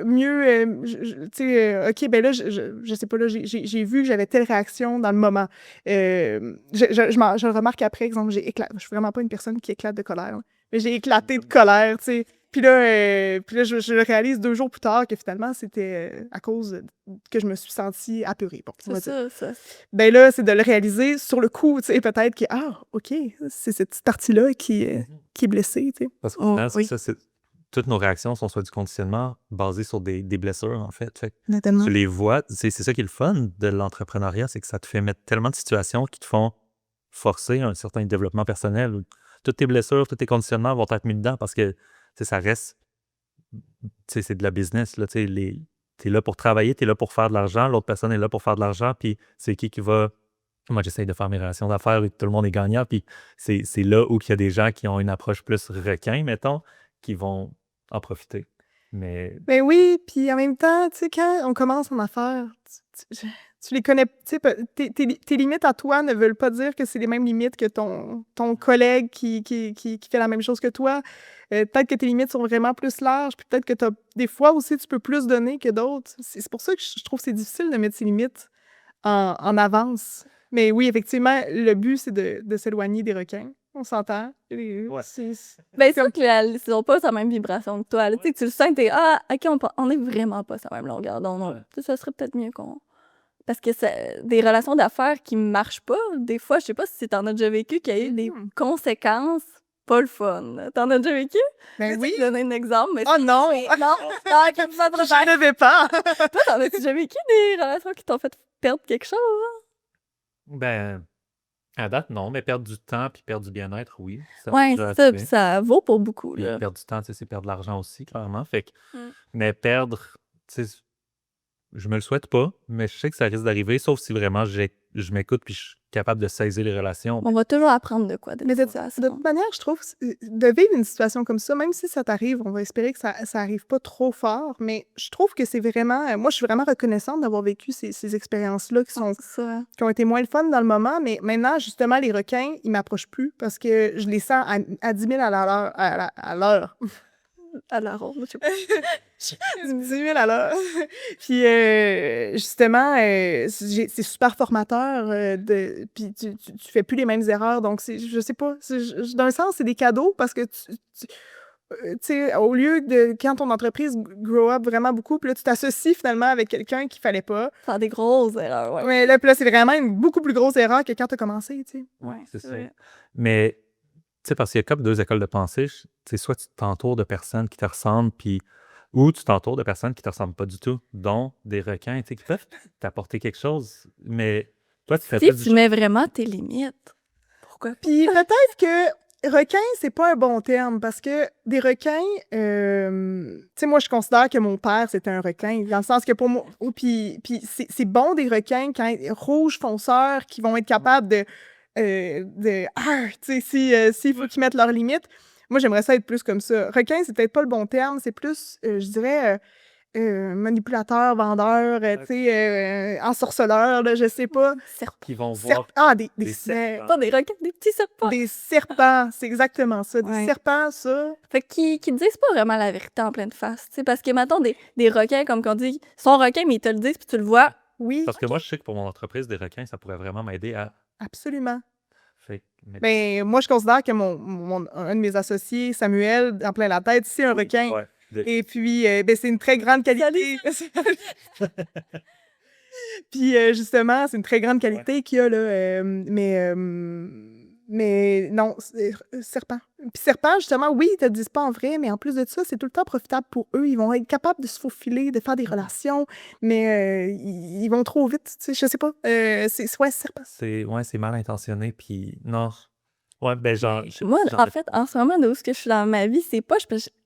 [SPEAKER 3] mieux, tu sais, OK, ben là, je sais pas, là, j'ai vu que j'avais telle réaction dans le moment. Je le remarque après, exemple, je suis vraiment pas une personne qui éclate de colère, là, mais j'ai éclaté de colère, tu sais. Puis là, je le réalise 2 jours plus tard que finalement, c'était à cause que je me suis sentie apeurée. Bon, on va
[SPEAKER 1] C'est
[SPEAKER 3] dire.
[SPEAKER 1] ça.
[SPEAKER 3] Ben là, c'est de le réaliser sur le coup, tu sais, peut-être que, ah, OK, c'est cette petite partie-là qui est blessée, tu sais.
[SPEAKER 2] Parce que
[SPEAKER 1] Oh, oui.
[SPEAKER 2] ça, toutes nos réactions sont soit du conditionnement basé sur des blessures, en fait. Fait que
[SPEAKER 3] Notamment.
[SPEAKER 2] tu les vois, c'est ça qui est le fun de l'entrepreneuriat, c'est que ça te fait mettre tellement de situations qui te font forcer un certain développement personnel. Où toutes tes blessures, tous tes conditionnements vont être mis dedans parce que ça reste, c'est de la business. Là, t'es là pour travailler, t'es là pour faire de l'argent, l'autre personne est là pour faire de l'argent, puis c'est qui va... Moi, j'essaye de faire mes relations d'affaires et tout le monde est gagnant, puis c'est là où il y a des gens qui ont une approche plus requin, mettons, qui vont en profiter. Mais
[SPEAKER 3] Ben oui, puis en même temps, tu sais, quand on commence en affaires, tu les connais, tu sais, tes limites à toi ne veulent pas dire que c'est les mêmes limites que ton collègue qui fait la même chose que toi. Peut-être que tes limites sont vraiment plus larges, puis peut-être que des fois aussi, tu peux plus donner que d'autres. C'est pour ça que je trouve que c'est difficile de mettre ses limites en avance. Mais oui, effectivement, le but, c'est de s'éloigner des requins. On s'entend.
[SPEAKER 2] Ouais.
[SPEAKER 1] Ben, c'est sûr qu'ils sont pas sur la même vibration que toi. Là. Tu sais, que tu le sens, t'es, ah, OK, on est vraiment pas sur la même longueur d'onde.
[SPEAKER 2] Ouais.
[SPEAKER 1] Tu sais, ça serait peut-être mieux qu'on... Parce que des relations d'affaires qui marchent pas, des fois, je sais pas si t'en as déjà vécu, qu'il y a eu des conséquences pas le fun. T'en as déjà vécu?
[SPEAKER 3] Ben oui.
[SPEAKER 1] Je vais donner un exemple. Mais
[SPEAKER 3] Oh non!
[SPEAKER 1] non, comme ça,
[SPEAKER 3] Je ne vais pas!
[SPEAKER 1] Toi, t'en as déjà vécu des relations qui t'ont fait perdre quelque chose?
[SPEAKER 2] ben, À date, non, mais perdre du temps puis perdre du bien-être, oui, ça
[SPEAKER 1] Ouais,
[SPEAKER 2] déjà
[SPEAKER 1] c'est ça, puis
[SPEAKER 2] arrivé.
[SPEAKER 1] ça vaut pour beaucoup,
[SPEAKER 2] Puis
[SPEAKER 1] là.
[SPEAKER 2] perdre du temps, tu sais, c'est perdre de l'argent aussi, clairement. Fait que,
[SPEAKER 1] Mm.
[SPEAKER 2] mais perdre, tu sais, je me le souhaite pas, mais je sais que ça risque d'arriver, sauf si vraiment je m'écoute puis je suis capable de saisir les relations.
[SPEAKER 1] On va toujours apprendre de quoi, de
[SPEAKER 3] Mais
[SPEAKER 1] toute
[SPEAKER 3] de
[SPEAKER 1] façon.
[SPEAKER 3] toute manière, je trouve, de vivre une situation comme ça, même si ça t'arrive, on va espérer que ça arrive pas trop fort, mais je trouve que c'est vraiment, moi, je suis vraiment reconnaissante d'avoir vécu ces expériences-là
[SPEAKER 1] C'est ça.
[SPEAKER 3] qui ont été moins le fun dans le moment, mais maintenant, justement, les requins, ils m'approchent plus parce que je les sens à 10 000 à l'heure. À l'heure.
[SPEAKER 1] À la ronde, je sais pas.
[SPEAKER 3] 10 000 à l'heure. Puis, justement, c'est super formateur. Puis, tu fais plus les mêmes erreurs. Donc, je sais pas. D'un sens, c'est des cadeaux parce que tu sais, au lieu de quand ton entreprise grow up vraiment beaucoup, puis là, tu t'associes finalement avec quelqu'un qu'il fallait pas.
[SPEAKER 1] Faire des grosses erreurs, ouais.
[SPEAKER 3] Mais là, puis là, c'est vraiment une beaucoup plus grosse erreur que quand tu as commencé, tu sais.
[SPEAKER 1] Ouais,
[SPEAKER 2] C'est ça.
[SPEAKER 1] vrai.
[SPEAKER 2] Mais, tu sais, parce qu'il y a comme deux écoles de pensée. Tu sais, soit tu t'entoures de personnes qui te ressemblent, puis ou tu t'entoures de personnes qui te ressemblent pas du tout, dont des requins, tu sais, qui peuvent t'apporter quelque chose. Mais toi, tu fais
[SPEAKER 1] Si
[SPEAKER 2] plus
[SPEAKER 1] tu mets vraiment tes limites, pourquoi pas?
[SPEAKER 3] Puis peut-être que requin, c'est pas un bon terme parce que des requins, tu sais, moi, je considère que mon père, c'était un requin, dans le sens que pour moi, puis c'est bon des requins quand rouges fonceurs qui vont être capables tu sais, s'il faut qu'ils mettent leurs limites. Moi, j'aimerais ça être plus comme ça. Requin, c'est peut-être pas le bon terme, c'est plus, je dirais, manipulateur, vendeur, tu sais, ensorceleur, là, je sais pas.
[SPEAKER 1] Serpents.
[SPEAKER 2] qui vont voir
[SPEAKER 3] Des
[SPEAKER 2] des serpents.
[SPEAKER 1] Pas des requins, des petits serpents.
[SPEAKER 3] des serpents, c'est exactement ça. Des
[SPEAKER 1] Ouais.
[SPEAKER 3] serpents, ça.
[SPEAKER 1] Fait qu'ils disent pas vraiment la vérité en pleine face, tu sais, parce que, mettons, des requins, comme qu'on dit, sont requins, mais ils te le disent, puis tu le vois.
[SPEAKER 3] Oui,
[SPEAKER 2] Parce que moi, je sais que pour mon entreprise, des requins, ça pourrait vraiment m'aider à.
[SPEAKER 3] absolument.
[SPEAKER 2] Fait, mais...
[SPEAKER 3] Ben, moi, je considère que un de mes associés, Samuel, en plein la tête, c'est un requin.
[SPEAKER 2] Ouais.
[SPEAKER 3] Et puis, ben, c'est une très grande qualité. Puis, justement, c'est une très grande qualité qu'il y a, là. Mais non, serpent. Puis serpent, justement, oui, ils te le disent pas en vrai, mais en plus de ça, c'est tout le temps profitable pour eux. Ils vont être capables de se faufiler, de faire des relations, mais ils vont trop vite, tu sais, je sais pas. Ouais, serpent.
[SPEAKER 2] C'est mal intentionné, puis non. Ouais, ben genre...
[SPEAKER 1] Moi, en fait, en ce moment, où ce que je suis dans ma vie, c'est pas...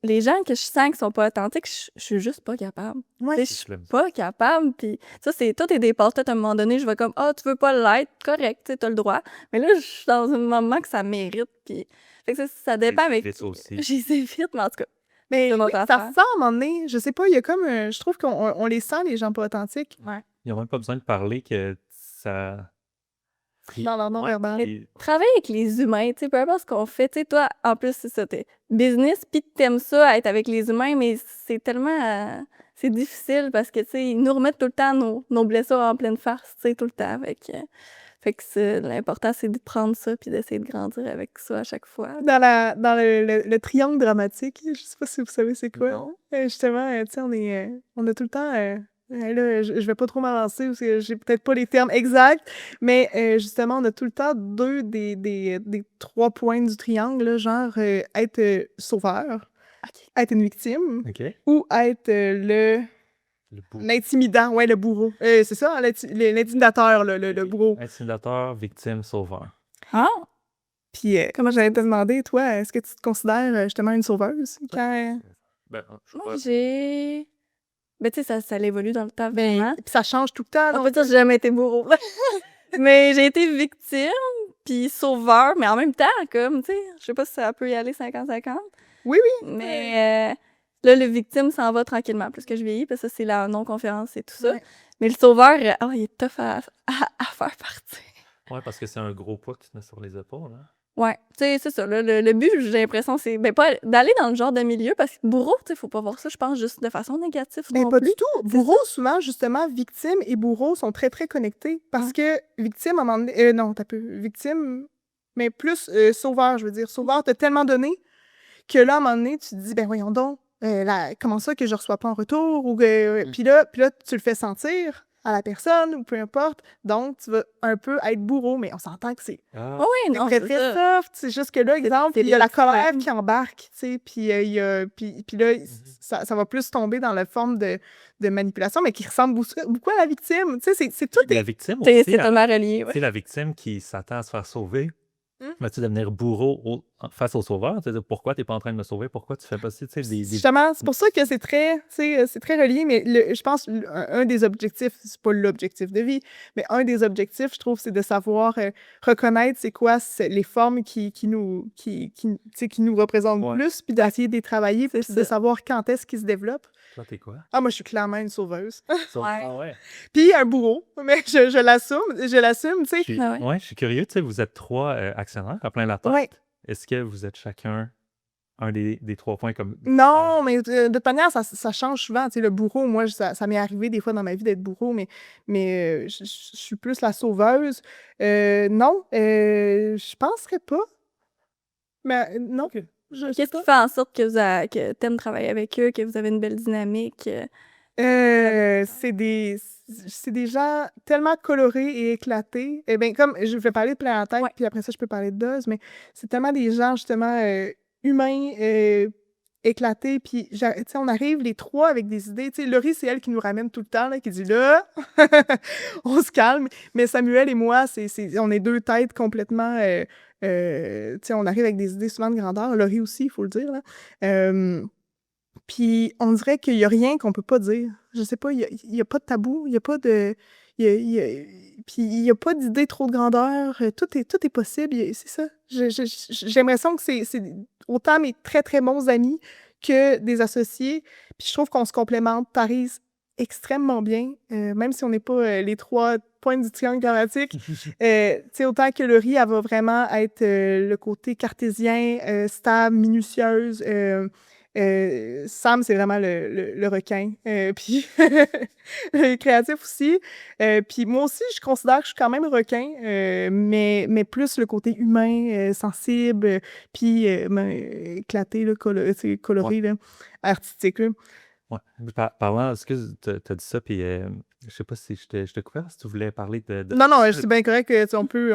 [SPEAKER 1] les gens que je sens qui sont pas authentiques, je suis juste pas capable.
[SPEAKER 3] Ouais.
[SPEAKER 1] Tu sais, je suis pas capable, puis ça, c'est... Tout est dépassé. À un moment donné, je vais comme, ah, tu veux pas l'être, correct, tu sais, t'as le droit. Mais là, je suis dans un moment que ça mérite, puis... Fait que ça dépend avec... J'hésite, mais en tout cas...
[SPEAKER 3] Mais
[SPEAKER 1] c'est une
[SPEAKER 3] oui,
[SPEAKER 1] autre
[SPEAKER 3] ça
[SPEAKER 1] affaire.
[SPEAKER 3] ressort à un moment donné. Je sais pas, il y a comme... je trouve qu'on les sent, les gens pas authentiques.
[SPEAKER 1] Ouais.
[SPEAKER 2] Ils n'ont même pas besoin de parler que ça...
[SPEAKER 3] Dans leur non-verbal.
[SPEAKER 1] Travailler avec les humains, tu sais, peu importe ce qu'on fait, tu sais, toi, en plus, c'est ça, t'es business, puis t'aimes ça, être avec les humains, mais c'est tellement... c'est difficile parce que, tu sais, ils nous remettent tout le temps nos blessures en pleine face, tu sais, tout le temps. Fait que l'important, c'est de prendre ça puis d'essayer de grandir avec ça à chaque fois.
[SPEAKER 3] Dans le triangle dramatique, je sais pas si vous savez c'est quoi.
[SPEAKER 1] Non.
[SPEAKER 3] Justement, tu sais, on a tout le temps... là, je vais pas trop m'avancer parce que j'ai peut-être pas les termes exacts, mais justement, on a tout le temps deux des 3 points du triangle, là, genre être sauveur, être une victime,
[SPEAKER 2] OK.
[SPEAKER 3] ou être l'intimidant, ouais, le bourreau. C'est ça, l'intimidateur, le bourreau.
[SPEAKER 2] Intimidateur, victime, sauveur.
[SPEAKER 1] Ah!
[SPEAKER 3] Puis, comment j'allais te demander, toi, est-ce que tu te considères justement une sauveuse? Quand...
[SPEAKER 2] Ben, je
[SPEAKER 1] Moi, j'ai... Ben, tu sais, ça évolue dans le temps, vraiment.
[SPEAKER 3] Puis ça change tout le temps.
[SPEAKER 1] On peut dire que j'ai jamais été bourreau. Mais j'ai été victime, puis sauveur, mais en même temps, comme, tu sais, je sais pas si ça peut y aller 50-50.
[SPEAKER 3] Oui.
[SPEAKER 1] Mais là, le victime s'en va tranquillement, plus que je vieillis, parce que ça, c'est la non-confiance et tout ça.
[SPEAKER 3] Ouais.
[SPEAKER 1] Mais le sauveur, il est tough à faire partir.
[SPEAKER 2] Ouais, parce que c'est un gros poids que tu mets sur les épaules, hein?
[SPEAKER 1] Ouais, tu sais, c'est ça. Là, le but, j'ai l'impression, c'est ben, pas d'aller dans le genre de milieu, parce que bourreau, tu sais, faut pas voir ça, je pense, juste de façon négative.
[SPEAKER 3] Mais
[SPEAKER 1] non
[SPEAKER 3] pas
[SPEAKER 1] plus.
[SPEAKER 3] du tout. Bourreau, souvent, justement, victime et bourreau sont très, très connectés. Parce que victime, à un moment donné... non, t'as peu. Victime, mais plus sauveur, je veux dire. Sauveur t'a tellement donné que là, à un moment donné, tu te dis, ben voyons donc, comment ça que je reçois pas en retour? Ou puis là, tu le fais sentir. à la personne, ou peu importe. Donc, tu vas un peu être bourreau, mais on s'entend que c'est
[SPEAKER 2] Ah,
[SPEAKER 1] Oui, non,
[SPEAKER 3] très,
[SPEAKER 1] c'est
[SPEAKER 3] très
[SPEAKER 1] ça.
[SPEAKER 3] soft. C'est juste que là, exemple,
[SPEAKER 1] c'est
[SPEAKER 3] il y a la colère
[SPEAKER 1] l'extrême.
[SPEAKER 3] qui embarque, tu sais, puis puis là, ça va plus tomber dans la forme de manipulation, mais qui ressemble beaucoup à la victime. Tu sais, c'est tout
[SPEAKER 2] Puis la victime
[SPEAKER 1] C'est
[SPEAKER 2] aussi,
[SPEAKER 1] totalement relié, ouais.
[SPEAKER 2] c'est la victime qui s'attend à se faire sauver.
[SPEAKER 3] Hum.
[SPEAKER 2] Vas-tu devenir bourreau face au sauveur? C'est-à-dire, pourquoi tu n'es pas en train de me sauver? Pourquoi tu fais pas ça? Tu sais,
[SPEAKER 3] Justement, c'est pour ça que c'est très, tu sais, c'est très relié, mais je pense un des objectifs, c'est pas l'objectif de vie, mais un des objectifs, je trouve, c'est de savoir reconnaître c'est quoi les formes qui nous, tu sais, qui nous représentent
[SPEAKER 2] Ouais.
[SPEAKER 3] plus, puis d'essayer de les travailler,
[SPEAKER 1] C'est
[SPEAKER 3] puis de
[SPEAKER 1] ça.
[SPEAKER 3] savoir quand est-ce qu'ils se développent.
[SPEAKER 2] Toi, t'es quoi?
[SPEAKER 3] Ah, moi, je suis clairement une sauveuse.
[SPEAKER 1] Ouais.
[SPEAKER 2] Ah ouais.
[SPEAKER 3] Puis un bourreau, mais je l'assume, tu sais.
[SPEAKER 1] Ah ouais.
[SPEAKER 2] Je suis curieux, tu sais, vous êtes 3 actionnaires à plein la tête.
[SPEAKER 3] Ouais.
[SPEAKER 2] Est-ce que vous êtes chacun un des 3 points comme...
[SPEAKER 3] Non, mais de toute manière, ça change souvent. Tu sais, le bourreau, moi, ça m'est arrivé des fois dans ma vie d'être bourreau, mais je suis plus la sauveuse. Non, je penserais pas. Mais non,
[SPEAKER 2] Ok.
[SPEAKER 3] je sais
[SPEAKER 1] Qu'est-ce
[SPEAKER 3] pas.
[SPEAKER 1] qui fait en sorte que t'aimes travailler avec eux, que vous avez une belle dynamique?
[SPEAKER 3] C'est des gens tellement colorés et éclatés. Eh bien, comme je vais parler de Plein en tête,
[SPEAKER 1] Ouais.
[SPEAKER 3] puis après ça, je peux parler de Buzz, mais c'est tellement des gens, justement, humains, éclatés. Puis, tu sais, on arrive les trois avec des idées. Tu sais, Laurie, c'est elle qui nous ramène tout le temps, là, qui dit là, on se calme. Mais Samuel et moi, on est deux têtes complètement. Tu sais, on arrive avec des idées souvent de grandeur. Laurie aussi, il faut le dire, là. Puis on dirait qu'il y a rien qu'on peut pas dire. Je sais pas, il y a pas de tabou, il y a pas de puis il y a pas d'idée trop de grandeur, tout est possible, c'est ça. J'ai l'impression que c'est autant mes très, très bons amis que des associés, puis je trouve qu'on se complémentarise extrêmement bien, même si on n'est pas, les 3 points du triangle dramatique. Tu sais, autant que Laurie, elle va vraiment être, le côté cartésien, stable, minutieuse, Sam, c'est vraiment le requin. Puis le créatif aussi. Puis moi aussi, je considère que je suis quand même requin, mais plus le côté humain, sensible, puis éclaté, là, tu sais, coloré, là, artistique. Là.
[SPEAKER 2] Ouais. Parlant, excuse, t'as dit ça, puis je sais pas si je te couvert, si tu voulais parler de...
[SPEAKER 3] Non, c'est bien correct. Tu sais, on peut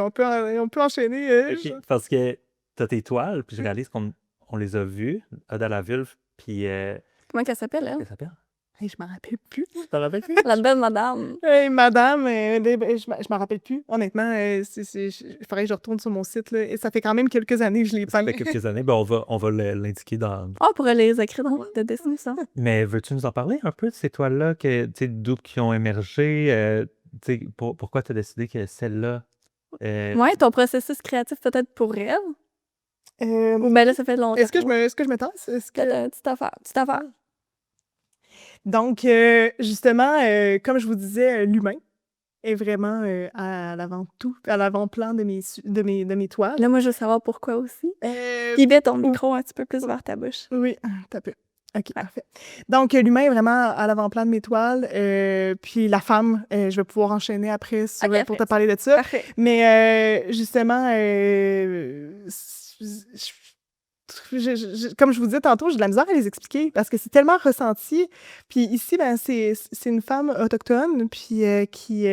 [SPEAKER 3] enchaîner.
[SPEAKER 2] Ok, parce que t'as tes toiles, puis je réalise qu'on les a vues, Ada la Vulve, puis...
[SPEAKER 1] Comment qu'elle s'appelle,
[SPEAKER 2] Qu'est-ce
[SPEAKER 1] elle?
[SPEAKER 2] qu'elle s'appelle?
[SPEAKER 3] Hey, je m'en rappelle plus.
[SPEAKER 2] Tu t'en rappelles plus?
[SPEAKER 1] La belle madame.
[SPEAKER 3] Hey, madame, je m'en rappelle plus. Honnêtement, il faudrait que je retourne sur mon site. Là, et ça fait quand même quelques années que je l'ai pas
[SPEAKER 2] Ça fait quelques années, ben on va l'indiquer dans...
[SPEAKER 1] Ah, on pourrait les écrire dans de destination.
[SPEAKER 2] Mais veux-tu nous en parler un peu de ces toiles-là, d'où qui ont émergé? Pourquoi tu as décidé que celle-là...
[SPEAKER 1] Ouais, ton processus créatif peut-être pour elle.
[SPEAKER 3] Euh,
[SPEAKER 1] Ou ben là, ça fait longtemps.
[SPEAKER 3] est-ce que je me tasse?
[SPEAKER 1] Peut-être une petite affaire. Petite affaire.
[SPEAKER 3] Donc, justement, comme je vous disais, l'humain est vraiment à l'avant-tout, à l'avant-plan de mes toiles.
[SPEAKER 1] Là, moi, je veux savoir pourquoi aussi.
[SPEAKER 3] Euh,
[SPEAKER 1] Puis mets ton micro un petit peu plus vers ta bouche.
[SPEAKER 3] oui, t'as peu. OK, parfait. Donc, l'humain est vraiment à l'avant-plan de mes toiles. Puis la femme, je vais pouvoir enchaîner après si tu veux,
[SPEAKER 1] Ok,
[SPEAKER 3] pour te
[SPEAKER 1] parfait.
[SPEAKER 3] parler de ça.
[SPEAKER 1] Parfait.
[SPEAKER 3] Mais justement, comme je vous disais tantôt, j'ai de la misère à les expliquer parce que c'est tellement ressenti. Puis ici, ben, c'est une femme autochtone, puis qui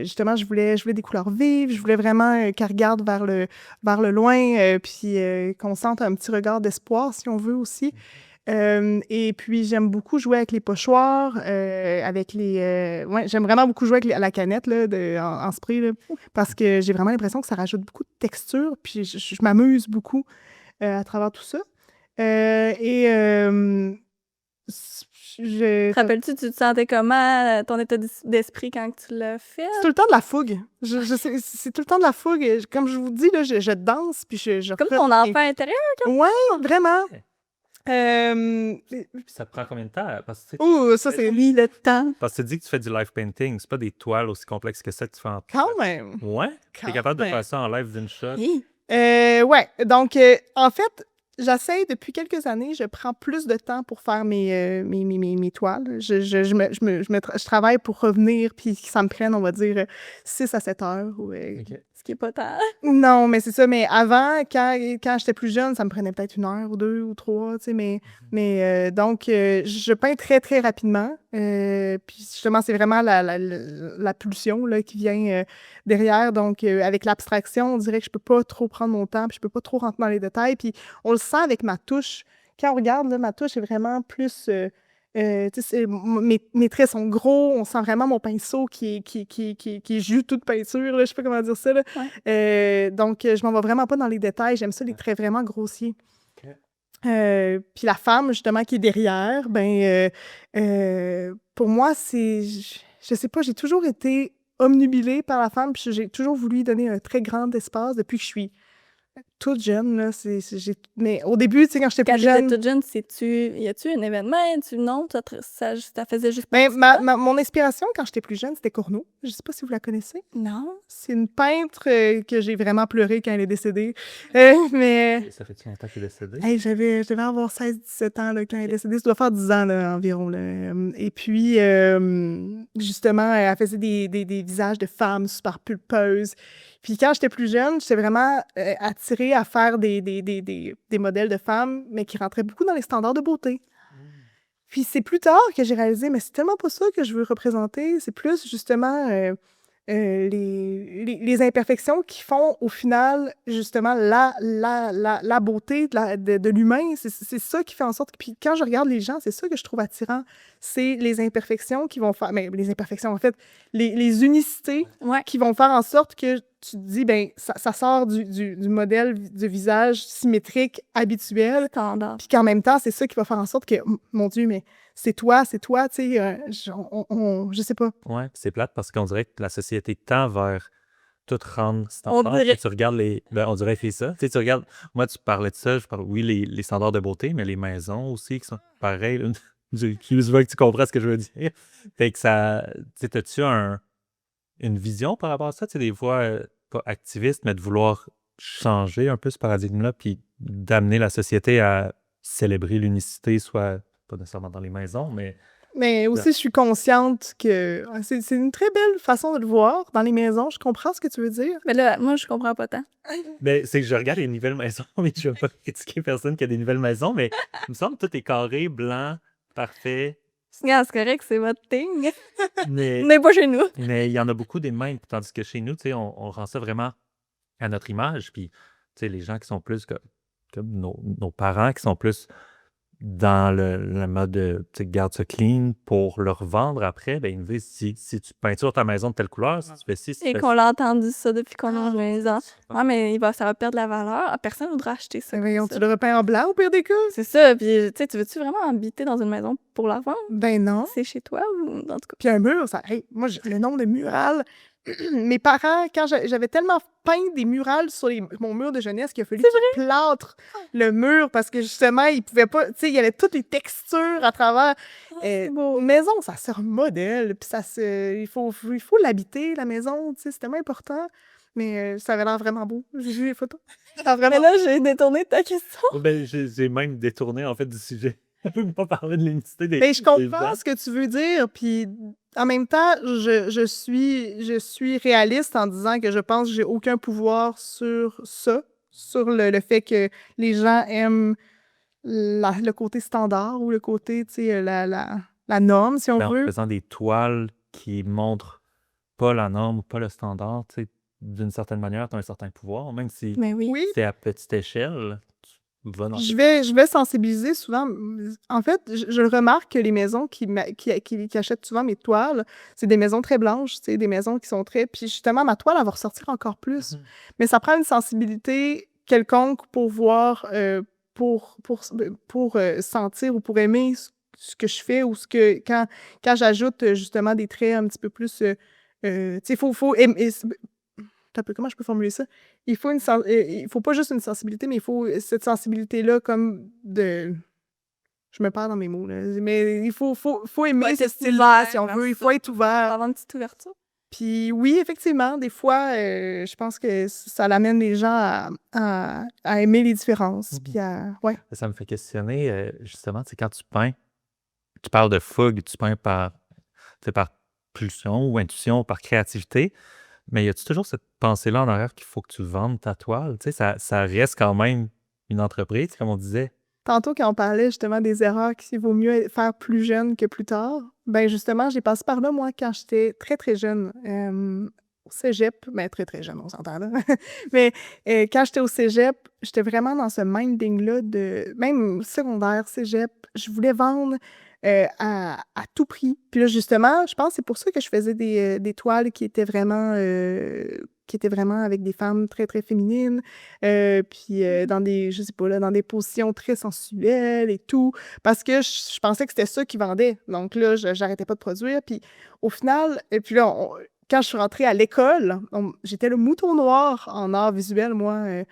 [SPEAKER 3] justement, je voulais des couleurs vives, je voulais vraiment qu'elle regarde vers le loin, puis qu'on sente un petit regard d'espoir, si on veut aussi. Et puis, j'aime beaucoup jouer avec les pochoirs, avec les... ouais, j'aime vraiment beaucoup jouer avec la canette là, en spray, là, parce que j'ai vraiment l'impression que ça rajoute beaucoup de texture, puis je m'amuse beaucoup à travers tout ça. Et
[SPEAKER 1] Te rappelles-tu, tu te sentais comment, ton état d'esprit quand tu l'as fait?
[SPEAKER 3] c'est tout le temps de la fougue. C'est tout le temps de la fougue. Comme je vous dis, là, je danse, puis je
[SPEAKER 1] Comme ton enfant intérieur?
[SPEAKER 3] Ouais, vraiment.
[SPEAKER 2] Puis ça te prend combien de temps? Parce que,
[SPEAKER 3] Ouh, ça, c'est...
[SPEAKER 1] Oui, le temps.
[SPEAKER 2] parce que tu dis que tu fais du live painting, c'est pas des toiles aussi complexes que ça que tu fais en...
[SPEAKER 3] Quand même.
[SPEAKER 2] Ouais?
[SPEAKER 3] Quand
[SPEAKER 2] T'es capable de
[SPEAKER 3] même.
[SPEAKER 2] faire ça en live d'une shot?
[SPEAKER 1] Oui.
[SPEAKER 3] Ouais, donc, en fait, j'essaie depuis quelques années, je prends plus de temps pour faire mes toiles. Je travaille pour revenir, puis que ça me prenne, on va dire, 6 à 7 heures.
[SPEAKER 1] Ce qui est pas tant.
[SPEAKER 3] Non, mais c'est ça. Mais avant, quand j'étais plus jeune, ça me prenait peut-être 1 heure ou 2 ou 3, tu sais. Donc, je peins très, très rapidement. Puis justement, c'est vraiment la pulsion là, qui vient derrière. Donc, avec l'abstraction, on dirait que je peux pas trop prendre mon temps, puis je peux pas trop rentrer dans les détails. Puis on le sent avec ma touche. Quand on regarde, là, ma touche est vraiment plus... tu sais, mes traits sont gros, on sent vraiment mon pinceau qui est jus toute peinture, là, je sais pas comment dire ça. Là.
[SPEAKER 1] Ouais.
[SPEAKER 3] Donc, je m'en vais vraiment pas dans les détails, j'aime ça, les traits vraiment grossiers.
[SPEAKER 2] OK.
[SPEAKER 3] Puis la femme, justement, qui est derrière, pour moi, je sais pas, j'ai toujours été omnubilée par la femme, puis j'ai toujours voulu lui donner un très grand espace depuis que je suis toute jeune, là. Mais au début, tu sais, quand j'étais
[SPEAKER 1] Quand
[SPEAKER 3] plus
[SPEAKER 1] t'étais
[SPEAKER 3] jeune...
[SPEAKER 1] toute jeune, y a-tu un événement? Non, ça faisait juste
[SPEAKER 3] Ben,
[SPEAKER 1] partie de toi?
[SPEAKER 3] mon inspiration quand j'étais plus jeune, c'était Cournot. Je sais pas si vous la connaissez.
[SPEAKER 1] Non.
[SPEAKER 3] C'est une peintre que j'ai vraiment pleuré quand elle est décédée. Mais
[SPEAKER 2] Ça fait-tu longtemps qu'il est décédé?
[SPEAKER 3] hey, je devais avoir 16-17 ans là, quand elle est décédée. Ça doit faire 10 ans là, environ. Là. Et puis, justement, elle faisait des visages de femmes super pulpeuses. Puis quand j'étais plus jeune, j'étais vraiment attirée à faire des modèles de femmes, mais qui rentraient beaucoup dans les standards de beauté. Puis c'est plus tard que j'ai réalisé, mais c'est tellement pas ça que je veux représenter. C'est plus justement les imperfections qui font au final justement la beauté de l'humain. C'est ça qui fait en sorte que... Puis quand je regarde les gens, c'est ça que je trouve attirant. C'est les imperfections qui vont faire... Mais les imperfections, en fait, les unicités
[SPEAKER 1] Ouais.
[SPEAKER 3] qui vont faire en sorte que tu te dis, ben ça sort du modèle de visage symétrique habituel.
[SPEAKER 1] Standard.
[SPEAKER 3] Puis qu'en même temps, c'est ça qui va faire en sorte que, mon Dieu, mais c'est toi, tu sais, je sais pas.
[SPEAKER 2] Ouais, c'est plate parce qu'on dirait que la société tend vers tout rendre standard.
[SPEAKER 1] dirait.
[SPEAKER 2] Tu regardes on dirait fait ça. Tu sais, tu regardes, moi, tu parlais de ça, je parle, oui, les standards de beauté, mais les maisons aussi qui sont pareilles. Là. Je veux que tu comprends ce que je veux dire. Fait que ça, tu sais, as-tu une vision par rapport à ça? Tu sais, des fois, pas activiste, mais de vouloir changer un peu ce paradigme-là, puis d'amener la société à célébrer l'unicité, soit pas nécessairement dans les maisons, mais...
[SPEAKER 3] Mais aussi, je suis consciente que c'est une très belle façon de le voir dans les maisons. Je comprends ce que tu veux dire.
[SPEAKER 1] Mais là, moi, je comprends pas tant.
[SPEAKER 2] Ben, c'est que je regarde les nouvelles maisons, mais je ne veux pas critiquer personne qui a des nouvelles maisons, mais il me semble que tout est carré, blanc, parfait.
[SPEAKER 1] Regarde, c'est correct, c'est votre thing.
[SPEAKER 2] Mais
[SPEAKER 1] Mais pas chez nous.
[SPEAKER 2] il y en a beaucoup des mêmes, tandis que chez nous, tu sais, on rend ça vraiment à notre image. Puis, tu sais, les gens qui sont plus comme nos parents, qui sont plus dans le mode de, tu sais, garde ça clean pour le revendre après, ben, ils me disent, si tu peintures ta maison de telle couleur, si tu fais ci, si tu
[SPEAKER 1] Et
[SPEAKER 2] fais
[SPEAKER 1] qu'on l'a entendu ça depuis qu'on a
[SPEAKER 2] ça.
[SPEAKER 1] 15 ans. Ouais, mais ça va perdre la valeur. Ah, personne ne voudra acheter ça.
[SPEAKER 3] Voyons,
[SPEAKER 1] ça.
[SPEAKER 3] tu le repeins en blanc au pire des cas?
[SPEAKER 1] C'est ça. Puis, tu sais, tu veux-tu vraiment habiter dans une maison pour la vendre?
[SPEAKER 3] Ben non.
[SPEAKER 1] C'est chez toi ou en tout cas?
[SPEAKER 3] Puis un mur, ça... Hey, moi, le nombre de murales... Mes parents, quand j'avais tellement peint des murales sur mon mur de jeunesse qu'il a fallu qu'ils plâtrent le mur parce que justement, ils pouvaient pas... Tu sais, il y avait toutes les textures à travers.
[SPEAKER 1] C'est beau.
[SPEAKER 3] Une maison, ça sert un modèle, puis il faut l'habiter, la maison, tu sais, c'est tellement important. Mais ça avait l'air vraiment beau. J'ai vu les photos.
[SPEAKER 1] Mais là, j'ai détourné ta question.
[SPEAKER 2] Ben, j'ai même détourné, en fait, du sujet. On peut pas parler de l'unicité des
[SPEAKER 3] Mais je
[SPEAKER 2] des
[SPEAKER 3] comprends
[SPEAKER 2] gens.
[SPEAKER 3] ce que tu veux dire, puis en même temps, je suis réaliste en disant que je pense que j'ai aucun pouvoir sur ça, sur le fait que les gens aiment le côté standard ou le côté, tu sais, la norme, si on
[SPEAKER 2] Ben, en
[SPEAKER 3] veut.
[SPEAKER 2] faisant des toiles qui montrent pas la norme ou pas le standard, tu sais, d'une certaine manière, tu as un certain pouvoir, même si
[SPEAKER 1] Mais oui.
[SPEAKER 3] Oui,
[SPEAKER 2] c'est à petite échelle, tu vas dans
[SPEAKER 3] je vais sensibiliser souvent. En fait, je le remarque que les maisons qui achètent souvent mes toiles, c'est des maisons très blanches, tu sais, des maisons qui sont très... Puis justement, ma toile, elle va ressortir encore plus. Mais ça prend une sensibilité quelconque pour voir, pour sentir ou pour aimer ce que je fais ou quand j'ajoute justement des traits un petit peu plus... tu sais, faut aimer... Comment je peux formuler ça? Il faut pas juste une sensibilité, mais il faut cette sensibilité-là comme de... Je me perds dans mes mots, là. Mais il faut aimer
[SPEAKER 1] être
[SPEAKER 3] ce style-là, si on
[SPEAKER 1] ouvert
[SPEAKER 3] veut. Il
[SPEAKER 1] à
[SPEAKER 3] faut être ouvert.
[SPEAKER 1] Avoir une petite ouverture.
[SPEAKER 3] Puis oui, effectivement, des fois, je pense que ça l'amène les gens à aimer les différences. Puis ouais.
[SPEAKER 2] Ça me fait questionner, justement, quand tu peins, tu parles de fougue, tu peins par pulsion ou intuition, par créativité, mais y a-tu toujours cette pensée-là en arrière qu'il faut que tu vendes ta toile? Ça reste quand même une entreprise, comme on disait.
[SPEAKER 3] Tantôt, quand on parlait justement des erreurs qu'il vaut mieux faire plus jeune que plus tard, ben justement, j'ai passé par là, moi, quand j'étais très, très jeune. Au cégep, ben très, très jeune, on s'entend là. Mais quand j'étais au cégep, j'étais vraiment dans ce minding-là de même secondaire, cégep, je voulais vendre à tout prix. Puis là, justement, je pense que c'est pour ça que je faisais des toiles qui étaient vraiment avec des femmes très, très féminines, puis dans des, je sais pas, là, dans des positions très sensuelles et tout, parce que je pensais que c'était ça qui vendait. Donc là, j'arrêtais pas de produire. Puis au final, et puis là, quand je suis rentrée à l'école, j'étais le mouton noir en art visuel, moi,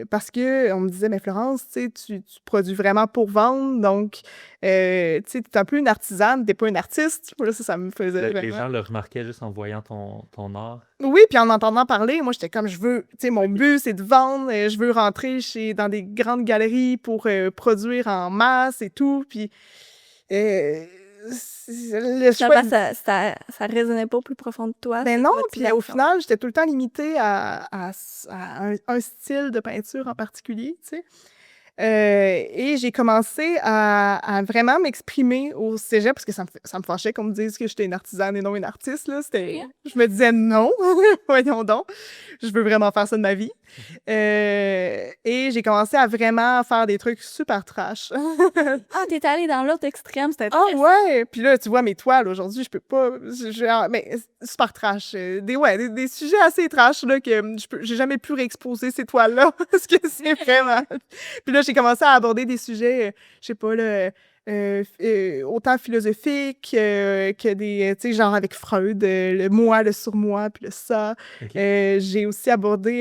[SPEAKER 3] parce que on me disait, mais Florence, tu sais, tu produis vraiment pour vendre, donc, tu sais, t'es un peu une artisane, t'es pas une artiste. Là, ça me faisait
[SPEAKER 2] Les
[SPEAKER 3] vraiment.
[SPEAKER 2] gens le remarquaient juste en voyant ton art.
[SPEAKER 3] Oui, puis en entendant parler, moi, j'étais comme, je veux, tu sais, mon but, c'est de vendre, je veux rentrer dans des grandes galeries pour produire en masse et tout, puis le choix...
[SPEAKER 1] Finalement, ça résonnait pas au plus profond de toi,
[SPEAKER 3] Ben
[SPEAKER 1] cette
[SPEAKER 3] non, puis au
[SPEAKER 1] motivation.
[SPEAKER 3] final, j'étais tout le temps limitée à un style de peinture en particulier, tu sais. Et j'ai commencé à vraiment m'exprimer au cégep, parce que ça me fâchait qu'on me dise que j'étais une artisane et non une artiste, là. Je me disais non, voyons donc, je veux vraiment faire ça de ma vie. Et j'ai commencé à vraiment faire des trucs super trash.
[SPEAKER 1] Ah, t'es allée dans l'autre extrême, c'était
[SPEAKER 3] Ah
[SPEAKER 1] triste.
[SPEAKER 3] ouais! Puis là, tu vois, mes toiles, aujourd'hui, je peux pas... mais super trash. Des sujets assez trash, là, que j'ai jamais pu réexposer ces toiles-là, parce que c'est vraiment... Puis là, j'ai commencé à aborder des sujets, je sais pas, là, autant philosophiques que des... tu sais, genre avec Freud, le moi, le surmoi, puis le ça.
[SPEAKER 2] OK.
[SPEAKER 3] J'ai aussi abordé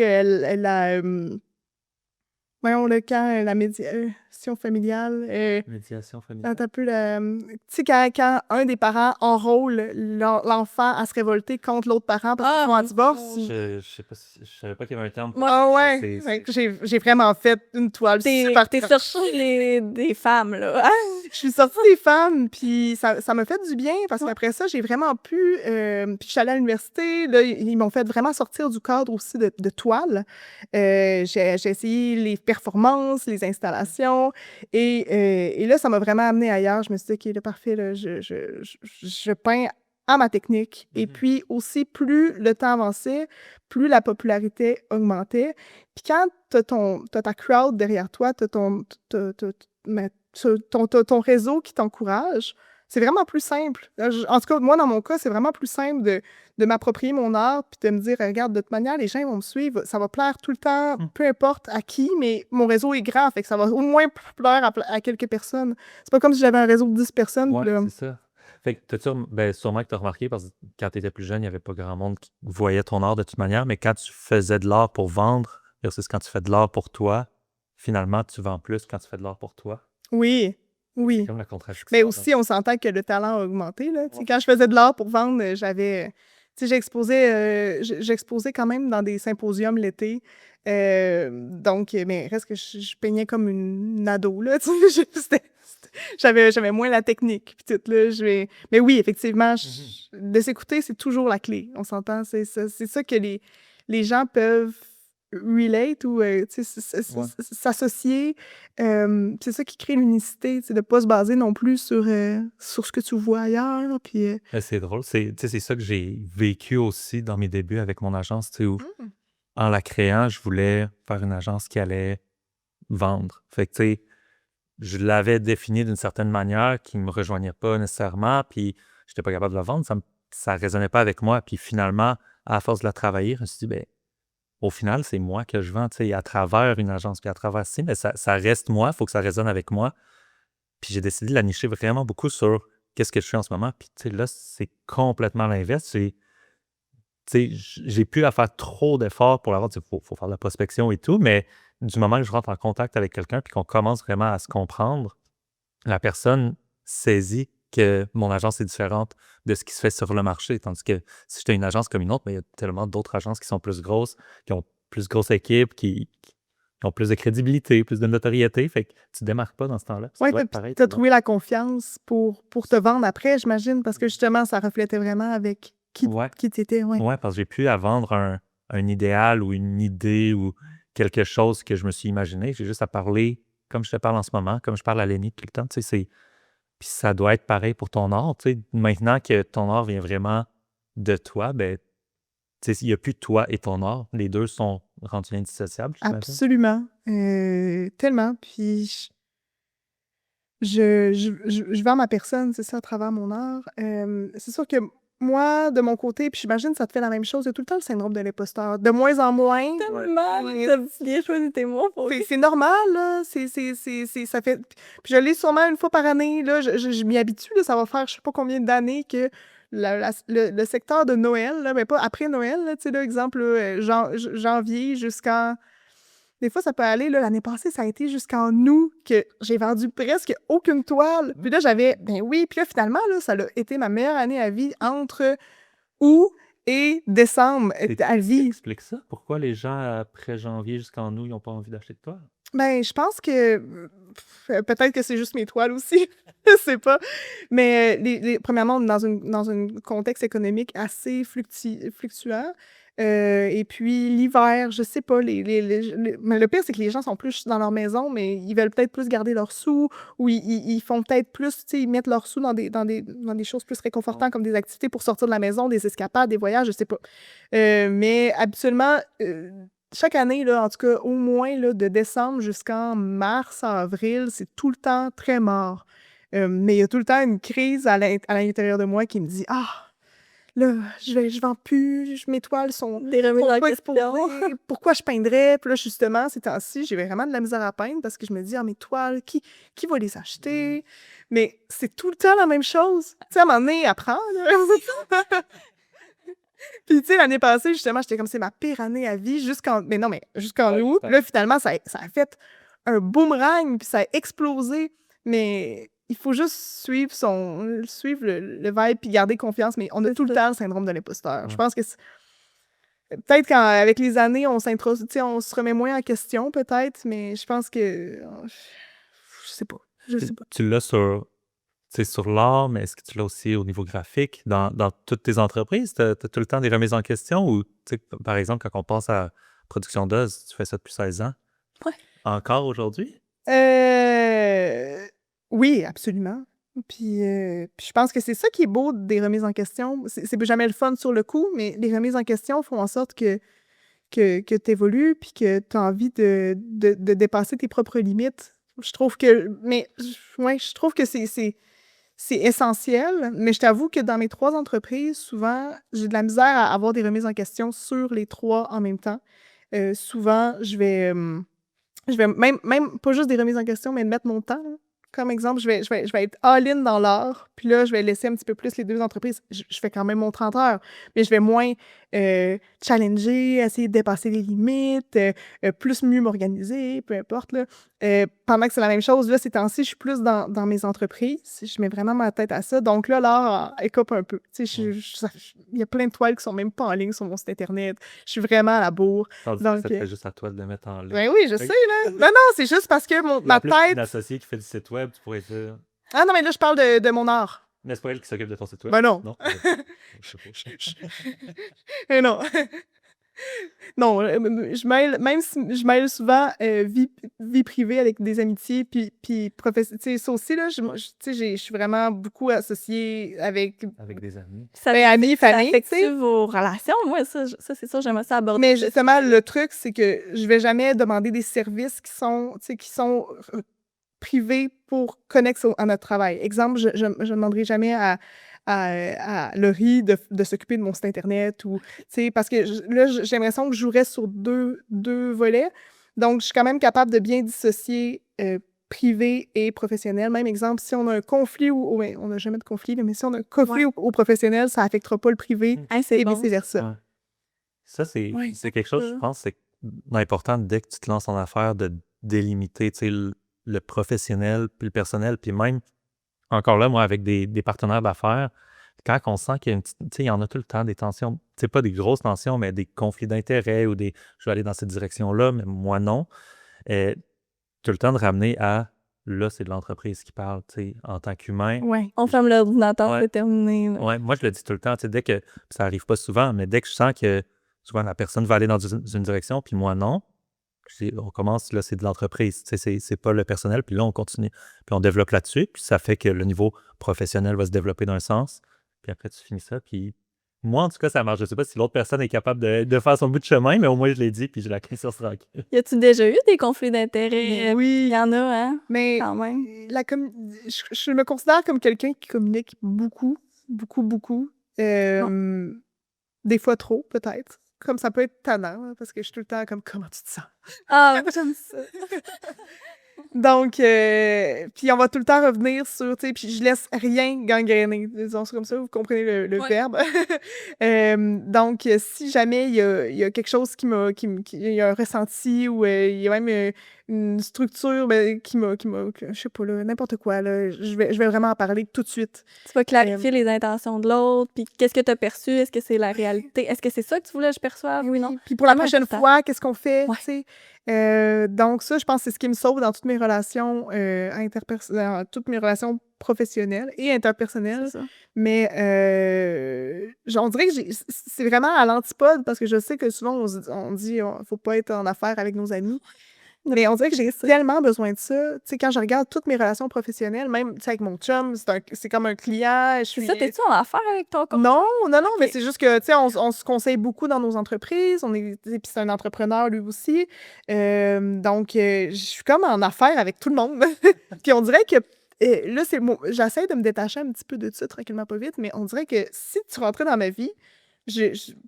[SPEAKER 3] voyons, le camp, la médiation familiale.
[SPEAKER 2] Médiation familiale.
[SPEAKER 3] Attends un peu, tu sais, quand un des parents enrôle l'enfant à se révolter contre l'autre parent parce qu'ils sont en divorce.
[SPEAKER 2] Je sais pas je savais pas qu'il y avait un terme.
[SPEAKER 3] Ah ouais! Fait que j'ai vraiment fait une toile super
[SPEAKER 1] T'es
[SPEAKER 3] trash.
[SPEAKER 1] sortie des femmes, là. Hein?
[SPEAKER 3] Je suis sortie des femmes, puis ça m'a fait du bien parce qu'après ça, j'ai vraiment pu... puis je suis allée à l'université, là, ils m'ont fait vraiment sortir du cadre aussi de toile. J'ai essayé les performances, les installations, et là, ça m'a vraiment amené ailleurs. Je me suis dit, OK, là, parfait, là, je peins à ma technique. Et puis aussi, plus le temps avançait, plus la popularité augmentait. Puis quand t'as ta crowd derrière toi, t'as ton réseau qui t'encourage, c'est vraiment plus simple. En tout cas, moi, dans mon cas, c'est vraiment plus simple de m'approprier mon art puis de me dire, regarde, de toute manière, les gens ils vont me suivre, ça va plaire tout le temps, peu importe à qui, mais mon réseau est grand, fait que ça va au moins plaire à quelques personnes. C'est pas comme si j'avais un réseau de 10 personnes.
[SPEAKER 2] Ouais,
[SPEAKER 3] puis là,
[SPEAKER 2] c'est ça. Fait que sûrement que tu as remarqué, parce que quand tu étais plus jeune, il n'y avait pas grand monde qui voyait ton art de toute manière, mais quand tu faisais de l'art pour vendre versus quand tu fais de l'art pour toi, finalement, tu vends plus quand tu fais de l'art pour toi.
[SPEAKER 3] oui,
[SPEAKER 2] C'est
[SPEAKER 3] oui.
[SPEAKER 2] comme la contradiction.
[SPEAKER 3] Mais
[SPEAKER 2] là.
[SPEAKER 3] aussi, on s'entend que le talent a augmenté, là. Tu sais, quand je faisais de l'art pour vendre, j'avais... Tu sais, j'exposais quand même dans des symposiums l'été. Donc, mais reste que je peignais comme une ado, là. Tu sais, j'avais moins la technique, puis tout, là. Mais oui, effectivement, de s'écouter, c'est toujours la clé. On s'entend, c'est ça que les gens peuvent relate ou tu sais, s'associer. C'est ça qui crée l'unicité, c'est de pas se baser non plus sur ce que tu vois ailleurs. Puis,
[SPEAKER 2] C'est drôle. C'est ça que j'ai vécu aussi dans mes débuts avec mon agence, tu sais, où en la créant, je voulais faire une agence qui allait vendre. Fait que, tu sais, je l'avais définie d'une certaine manière qui ne me rejoignait pas nécessairement, puis je n'étais pas capable de la vendre, ça ne résonnait pas avec moi. Puis finalement, à force de la travailler, je me suis dit, ben, au final, c'est moi que je vends, tu sais, à travers une agence, puis à travers ci, mais ça reste moi, il faut que ça résonne avec moi. Puis j'ai décidé de la nicher vraiment beaucoup sur qu'est-ce que je fais en ce moment. Puis, tu sais, là, c'est complètement l'inverse. Tu sais, j'ai plus à faire trop d'efforts pour l'avoir. Il faut faire de la prospection et tout, mais du moment que je rentre en contact avec quelqu'un puis qu'on commence vraiment à se comprendre, la personne saisit que mon agence est différente de ce qui se fait sur le marché. Tandis que si j'étais une agence comme une autre, mais il y a tellement d'autres agences qui sont plus grosses, qui ont plus grosse équipe, qui ont plus de crédibilité, plus de notoriété. Fait que tu te démarques pas dans ce temps-là. Ça
[SPEAKER 3] Oui,
[SPEAKER 2] doit être pareil.
[SPEAKER 3] tu as
[SPEAKER 2] pour
[SPEAKER 3] trouvé la confiance pour te vendre après, j'imagine, parce que justement, ça reflétait vraiment avec
[SPEAKER 2] Ouais.
[SPEAKER 3] qui tu étais. Ouais.
[SPEAKER 2] Ouais, parce que j'ai pu à vendre un idéal ou une idée ou quelque chose que je me suis imaginé. J'ai juste à parler comme je te parle en ce moment, comme je parle à Lénie tout le temps. Tu sais, puis ça doit être pareil pour ton art. Tu sais. Maintenant que ton art vient vraiment de toi, ben, tu sais, il n'y a plus toi et ton art. Les deux sont rendus indissociables, j'imagine.
[SPEAKER 3] Absolument. Tellement. Puis je vends ma personne, c'est ça, à travers mon art. C'est sûr que moi, de mon côté, puis j'imagine que ça te fait la même chose, il y a tout le temps le syndrome de l'imposteur. De moins en moins.
[SPEAKER 1] Tellement!
[SPEAKER 3] Ouais.
[SPEAKER 1] T'as bien choisi tes mots pour
[SPEAKER 3] C'est normal, là. Ça fait... Puis je l'ai sûrement une fois par année, là. Je m'y habitue, là. Ça va faire je sais pas combien d'années que le secteur de Noël, là, mais pas après Noël, là, tu sais, là, exemple, là, janvier jusqu'en... Des fois, ça peut aller, là, l'année passée, ça a été jusqu'en août que j'ai vendu presque aucune toile. Puis là, j'avais... Ben oui, puis là, finalement, là, ça a été ma meilleure année à vie entre août et décembre à vie.
[SPEAKER 2] Explique ça. Pourquoi les gens, après janvier jusqu'en août, ils n'ont pas envie d'acheter de toile?
[SPEAKER 3] Ben, je pense que peut-être que c'est juste mes toiles aussi, je sais pas. Mais premièrement, on est dans un contexte économique assez fluctuant. Et puis l'hiver, je sais pas. Mais le pire, c'est que les gens sont plus dans leur maison, mais ils veulent peut-être plus garder leurs sous ou ils font peut-être plus, tu sais, ils mettent leurs sous dans des choses plus réconfortantes comme des activités pour sortir de la maison, des escapades, des voyages, je sais pas. Mais habituellement, chaque année, là, en tout cas, au moins là, de décembre jusqu'en mars, avril, c'est tout le temps très mort. Mais il y a tout le temps une crise à l'intérieur de moi qui me dit « Ah, là, je vends plus, mes toiles sont
[SPEAKER 1] des remises en
[SPEAKER 3] pas
[SPEAKER 1] question.
[SPEAKER 3] exposées, pourquoi je peindrais? » Puis là, justement, ces temps-ci, j'ai vraiment de la misère à peindre parce que je me dis « Ah, mes toiles, qui va les acheter? » Mais c'est tout le temps la même chose. Tu sais, à un moment donné, apprends, là. Puis, tu sais, l'année passée, justement, j'étais comme, c'est ma pire année à vie jusqu'en
[SPEAKER 2] Ouais,
[SPEAKER 3] août.
[SPEAKER 2] ouais.
[SPEAKER 3] Puis là, finalement, ça a fait un boomerang, puis ça a explosé. Mais il faut juste suivre le vibe puis garder confiance. Mais on a
[SPEAKER 1] C'est
[SPEAKER 3] tout le
[SPEAKER 1] ça.
[SPEAKER 3] temps le syndrome de l'imposteur. Je
[SPEAKER 2] Ouais.
[SPEAKER 3] pense que peut-être qu'avec les années, on se remet moins en question, peut-être. Mais je pense que... Je sais pas. Je sais pas.
[SPEAKER 2] Tu l'as sur l'art, mais est-ce que tu l'as aussi au niveau graphique dans toutes tes entreprises? Tu as tout le temps des remises en question ou, tu sais, par exemple, quand on pense à Production d'Oz, tu fais ça depuis 16 ans?
[SPEAKER 1] Ouais.
[SPEAKER 2] Encore aujourd'hui?
[SPEAKER 3] Oui, absolument. Puis je pense que c'est ça qui est beau des remises en question. C'est jamais le fun sur le coup, mais les remises en question font en sorte que tu évolues puis que tu as envie de dépasser tes propres limites. Je trouve que je trouve que c'est essentiel, mais je t'avoue que dans mes 3 entreprises, souvent, j'ai de la misère à avoir des remises en question sur les 3 en même temps. Souvent, je vais même pas juste des remises en question, mais de mettre mon temps, là. Comme exemple, je vais être all-in dans l'art, puis là, je vais laisser un petit peu plus les 2 entreprises. Je fais quand même mon 30 heures, mais je vais moins challenger, essayer de dépasser les limites, plus mieux m'organiser, peu importe, là. Pendant que c'est la même chose, là, ces temps-ci, je suis plus dans mes entreprises. Je mets vraiment ma tête à ça. Donc là, l'art écope un peu. Tu sais, il y a plein de toiles qui sont même pas en ligne sur mon site Internet. Je suis vraiment à la bourre.
[SPEAKER 2] Tandis
[SPEAKER 3] Donc,
[SPEAKER 2] que ça te fait juste à toi de le mettre en ligne.
[SPEAKER 3] Ben oui, je sais, là. Non, c'est juste parce que ma
[SPEAKER 2] En plus, une
[SPEAKER 3] tête...
[SPEAKER 2] associée qui fait du site web, tu pourrais dire...
[SPEAKER 3] Ah non, mais là, je parle de mon art.
[SPEAKER 2] Mais c'est pas elle qui s'occupe de ton site web?
[SPEAKER 3] Ben non.
[SPEAKER 2] Non? Je sais pas.
[SPEAKER 3] Non. Non, je mêle souvent vie privée avec des amitiés, puis professionnelles. Tu sais, ça aussi, là, tu sais, je suis vraiment beaucoup associée avec
[SPEAKER 2] Avec des amis.
[SPEAKER 1] Ça,
[SPEAKER 3] amis,
[SPEAKER 1] ça
[SPEAKER 3] famille, tu sais.
[SPEAKER 1] affecte vos relations? Moi, ça c'est sûr, j'aimerais ça aborder.
[SPEAKER 3] Mais justement, le truc, c'est que je vais jamais demander des services qui sont, tu sais, privés pour connexes à notre travail. Exemple, je ne demanderai jamais à Laurie de s'occuper de mon site Internet ou, tu sais, parce que là, j'ai l'impression que je jouerais sur deux volets. Donc, je suis quand même capable de bien dissocier privé et professionnel. Même exemple, si on a un conflit ouais, on n'a jamais de conflit, mais si on a un conflit au professionnel, ça n'affectera pas le privé
[SPEAKER 1] c'est
[SPEAKER 3] et
[SPEAKER 1] bon.
[SPEAKER 3] vice-versa.
[SPEAKER 2] Ouais. Ça, c'est
[SPEAKER 3] Ouais.
[SPEAKER 2] quelque chose, je pense, c'est important dès que tu te lances en affaires de délimiter, tu sais, le professionnel puis le personnel, puis même encore là, moi, avec des partenaires d'affaires, quand on sent qu'il y a une petite, tu sais, il y en a tout le temps des tensions, c'est pas des grosses tensions, mais des conflits d'intérêts ou des, je vais aller dans cette direction-là, mais moi non. Tout le temps de ramener à, là, c'est de l'entreprise qui parle, tu sais, en tant qu'humain.
[SPEAKER 3] Ouais.
[SPEAKER 1] On ferme l'ordinateur,
[SPEAKER 2] Ouais.
[SPEAKER 1] c'est terminé. Là.
[SPEAKER 2] Ouais, moi, je le dis tout le temps, tu sais, dès que, ça arrive pas souvent, mais dès que je sens que souvent la personne va aller dans une direction, puis moi non, on commence, là, c'est de l'entreprise, tu sais, c'est pas le personnel, puis là, on continue, puis on développe là-dessus, puis ça fait que le niveau professionnel va se développer d'un sens, puis après, tu finis ça, puis moi, en tout cas, ça marche. Je sais pas si l'autre personne est capable de faire son bout de chemin, mais au moins, je l'ai dit, puis je la crie sur ce rock.
[SPEAKER 1] Y a-tu déjà eu des conflits d'intérêts? Il
[SPEAKER 3] Oui,
[SPEAKER 1] y en a, hein?
[SPEAKER 3] mais
[SPEAKER 1] Quand même.
[SPEAKER 3] je me considère comme quelqu'un qui communique beaucoup, beaucoup, beaucoup. Des fois trop, peut-être. Comme ça peut être tannant, hein, parce que je suis tout le temps comme « Comment tu te sens? »
[SPEAKER 1] Ah, j'aime ça.
[SPEAKER 3] Donc, puis on va tout le temps revenir sur, tu sais, puis je laisse rien gangréner, disons ça comme ça, vous comprenez le
[SPEAKER 1] Ouais.
[SPEAKER 3] verbe. Donc, si jamais il y a quelque chose il y a un ressenti ou il y a même une structure je sais pas, là, n'importe quoi, là, je vais vraiment en parler tout de suite.
[SPEAKER 1] Tu vas clarifier les intentions de l'autre, puis qu'est-ce que tu as perçu? Est-ce que c'est la réalité? Est-ce que c'est ça que tu voulais que je perçoive? Oui, non?
[SPEAKER 3] Puis pour la
[SPEAKER 1] Vraiment
[SPEAKER 3] prochaine
[SPEAKER 1] important.
[SPEAKER 3] fois, qu'est-ce qu'on fait,
[SPEAKER 1] Ouais.
[SPEAKER 3] tu sais? Donc ça, je pense que c'est ce qui me sauve dans toutes mes relations dans toutes mes relations professionnelles et interpersonnelles.
[SPEAKER 1] C'est ça.
[SPEAKER 3] Mais on dirait que c'est vraiment à l'antipode parce que je sais que souvent on dit faut pas être en affaires avec nos amis. Mais on dirait que j'ai tellement besoin de ça. Tu sais, quand je regarde toutes mes relations professionnelles, même tu sais, avec mon chum, c'est comme un client.
[SPEAKER 1] C'est ça, t'es-tu en affaire avec ton compte?
[SPEAKER 3] Non, mais
[SPEAKER 1] Ok.
[SPEAKER 3] c'est juste que, tu sais, on se conseille beaucoup dans nos entreprises. Puis c'est un entrepreneur, lui aussi. Donc, je suis comme en affaires avec tout le monde. Puis on dirait que, là, j'essaie de me détacher un petit peu de ça, tranquillement, pas vite, mais on dirait que si tu rentrais dans ma vie,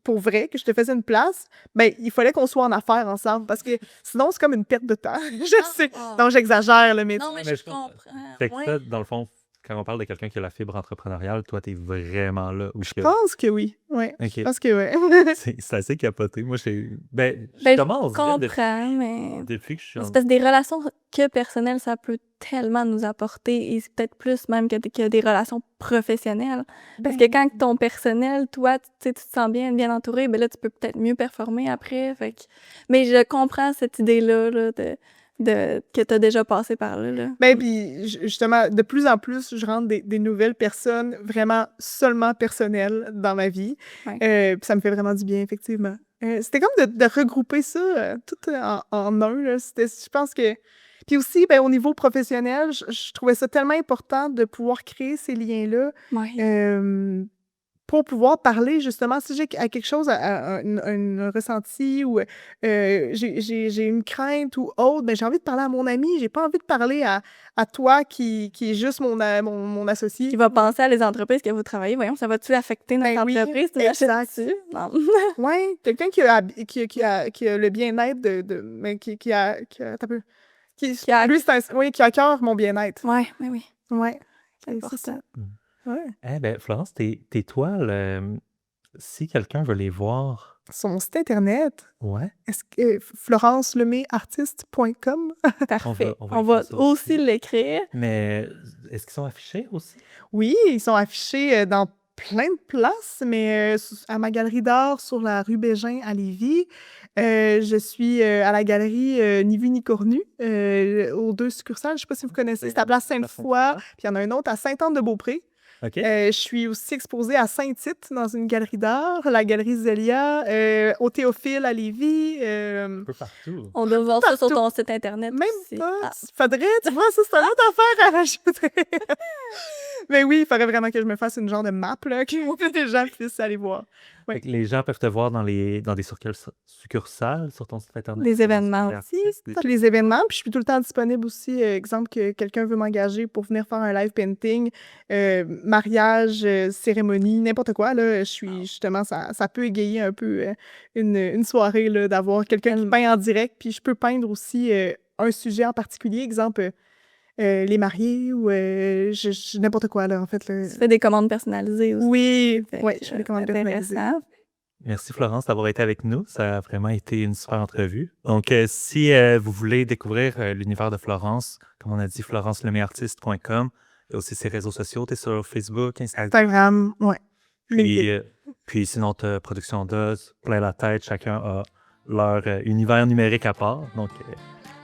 [SPEAKER 3] pour vrai, que je te faisais une place, ben, il fallait qu'on soit en affaires ensemble, parce que sinon, c'est comme une perte de temps. Je sais. Non, j'exagère, là, mais...
[SPEAKER 1] Non, mais
[SPEAKER 2] Mais
[SPEAKER 1] je
[SPEAKER 2] je comprends.
[SPEAKER 1] comprends.
[SPEAKER 2] Fait que
[SPEAKER 1] Ouais.
[SPEAKER 2] ça, dans le fond, quand on parle de quelqu'un qui a la fibre entrepreneuriale, toi, t'es vraiment là. Où
[SPEAKER 3] Je pense que oui. Ouais.
[SPEAKER 2] OK.
[SPEAKER 3] Je pense que ouais.
[SPEAKER 2] C'est assez capoté. Moi, je
[SPEAKER 1] Je
[SPEAKER 2] commence
[SPEAKER 1] comprends, mais
[SPEAKER 2] depuis que je suis
[SPEAKER 1] c'est parce que des relations que personnelles, ça peut tellement nous apporter, et c'est peut-être plus même que des relations professionnelles. Parce que quand ton personnel, toi, tu sais, tu te sens bien entouré, ben là, tu peux peut-être mieux performer après. Fait que... Mais je comprends cette idée-là là, que tu as déjà passé par là. Là.
[SPEAKER 3] Ben, puis justement, de plus en plus, je rentre des nouvelles personnes vraiment seulement personnelles dans ma vie.
[SPEAKER 1] Ouais.
[SPEAKER 3] Puis ça me fait vraiment du bien, effectivement. C'était comme de regrouper ça tout en un. Là. Je pense que... Puis aussi, ben, au niveau professionnel, je trouvais ça tellement important de pouvoir créer ces liens-là.
[SPEAKER 1] Ouais.
[SPEAKER 3] Pour pouvoir parler, justement, si j'ai quelque chose, un ressenti ou j'ai une crainte ou autre, ben j'ai envie de parler à mon ami. J'ai pas envie de parler à toi qui est juste mon associé.
[SPEAKER 1] Qui va penser à les entreprises que vous travaillez. Voyons, ça va-tu affecter notre
[SPEAKER 3] Ben oui,
[SPEAKER 1] entreprise? Tu
[SPEAKER 3] exact.
[SPEAKER 1] l'achètes-tu? Non.
[SPEAKER 3] Oui, quelqu'un qui a le bien-être mais qui a t'as peu.
[SPEAKER 1] Qui a-
[SPEAKER 3] Lui, oui, qui a à cœur mon bien-être.
[SPEAKER 1] Ouais, mais oui.
[SPEAKER 3] Ouais.
[SPEAKER 1] C'est important.
[SPEAKER 3] ça. Ouais.
[SPEAKER 2] Eh ben, Florence, tes toiles, si quelqu'un veut les voir,
[SPEAKER 3] Sur mon site internet,
[SPEAKER 2] ouais,
[SPEAKER 3] est-ce que florencelemayartiste.com?
[SPEAKER 1] Parfait.
[SPEAKER 2] on
[SPEAKER 1] On
[SPEAKER 2] va
[SPEAKER 1] va
[SPEAKER 2] écrire ça
[SPEAKER 1] aussi
[SPEAKER 2] aussi.
[SPEAKER 1] l'écrire.
[SPEAKER 2] Mais est-ce qu'ils sont affichés aussi?
[SPEAKER 3] Oui, ils sont affichés dans plein de places, mais à ma galerie d'art sur la rue Bégin à Lévis. Je suis à la galerie Ni vu ni cornu, aux 2 succursales. Je ne sais pas si vous connaissez, c'est à Place Sainte-Foy, puis il y en a un autre à Sainte-Anne-de-Beaupré.
[SPEAKER 2] OK.
[SPEAKER 3] Je suis aussi exposée à Saint-Tite dans une galerie d'art, la galerie Zélia, au Théophile à Lévis.
[SPEAKER 2] Un peu partout.
[SPEAKER 1] On doit voir ça sur
[SPEAKER 3] Partout.
[SPEAKER 1] ton site internet.
[SPEAKER 3] Même
[SPEAKER 1] aussi.
[SPEAKER 3] pas.
[SPEAKER 1] Ah.
[SPEAKER 3] Faudrait, tu vois, ça, c'est une autre affaire à rajouter. Mais oui, il faudrait vraiment que je me fasse une genre de map, là, que les gens puissent aller voir. Ouais.
[SPEAKER 2] Fait que les gens peuvent te voir dans des succursales sur ton site internet.
[SPEAKER 1] Les événements
[SPEAKER 2] Comment
[SPEAKER 1] aussi.
[SPEAKER 3] Tous les événements, puis je suis tout le temps disponible aussi. Exemple, que quelqu'un veut m'engager pour venir faire un live painting, mariage, cérémonie, n'importe quoi, là, je suis justement, ça peut égayer un peu une soirée, là, d'avoir quelqu'un qui peint en direct, puis je peux peindre aussi un sujet en particulier, exemple, les mariés ou n'importe quoi, là, en fait. Là.
[SPEAKER 1] Tu fais des commandes personnalisées aussi.
[SPEAKER 3] Oui,
[SPEAKER 1] Fait
[SPEAKER 3] ouais,
[SPEAKER 1] que,
[SPEAKER 3] je fais des commandes personnalisées.
[SPEAKER 1] intéressant.
[SPEAKER 2] Merci Florence d'avoir été avec nous. Ça a vraiment été une super entrevue. Donc, si vous voulez découvrir l'univers de Florence, comme on a dit, florencelemaiartiste.com, aussi ses réseaux sociaux. Tu es sur Facebook, Instagram.
[SPEAKER 3] Instagram, ouais. LinkedIn.
[SPEAKER 2] Puis sinon, tu as Production Dose, plein la tête. Chacun a leur univers numérique à part. Donc,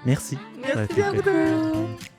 [SPEAKER 2] merci.
[SPEAKER 3] Merci à vous deux.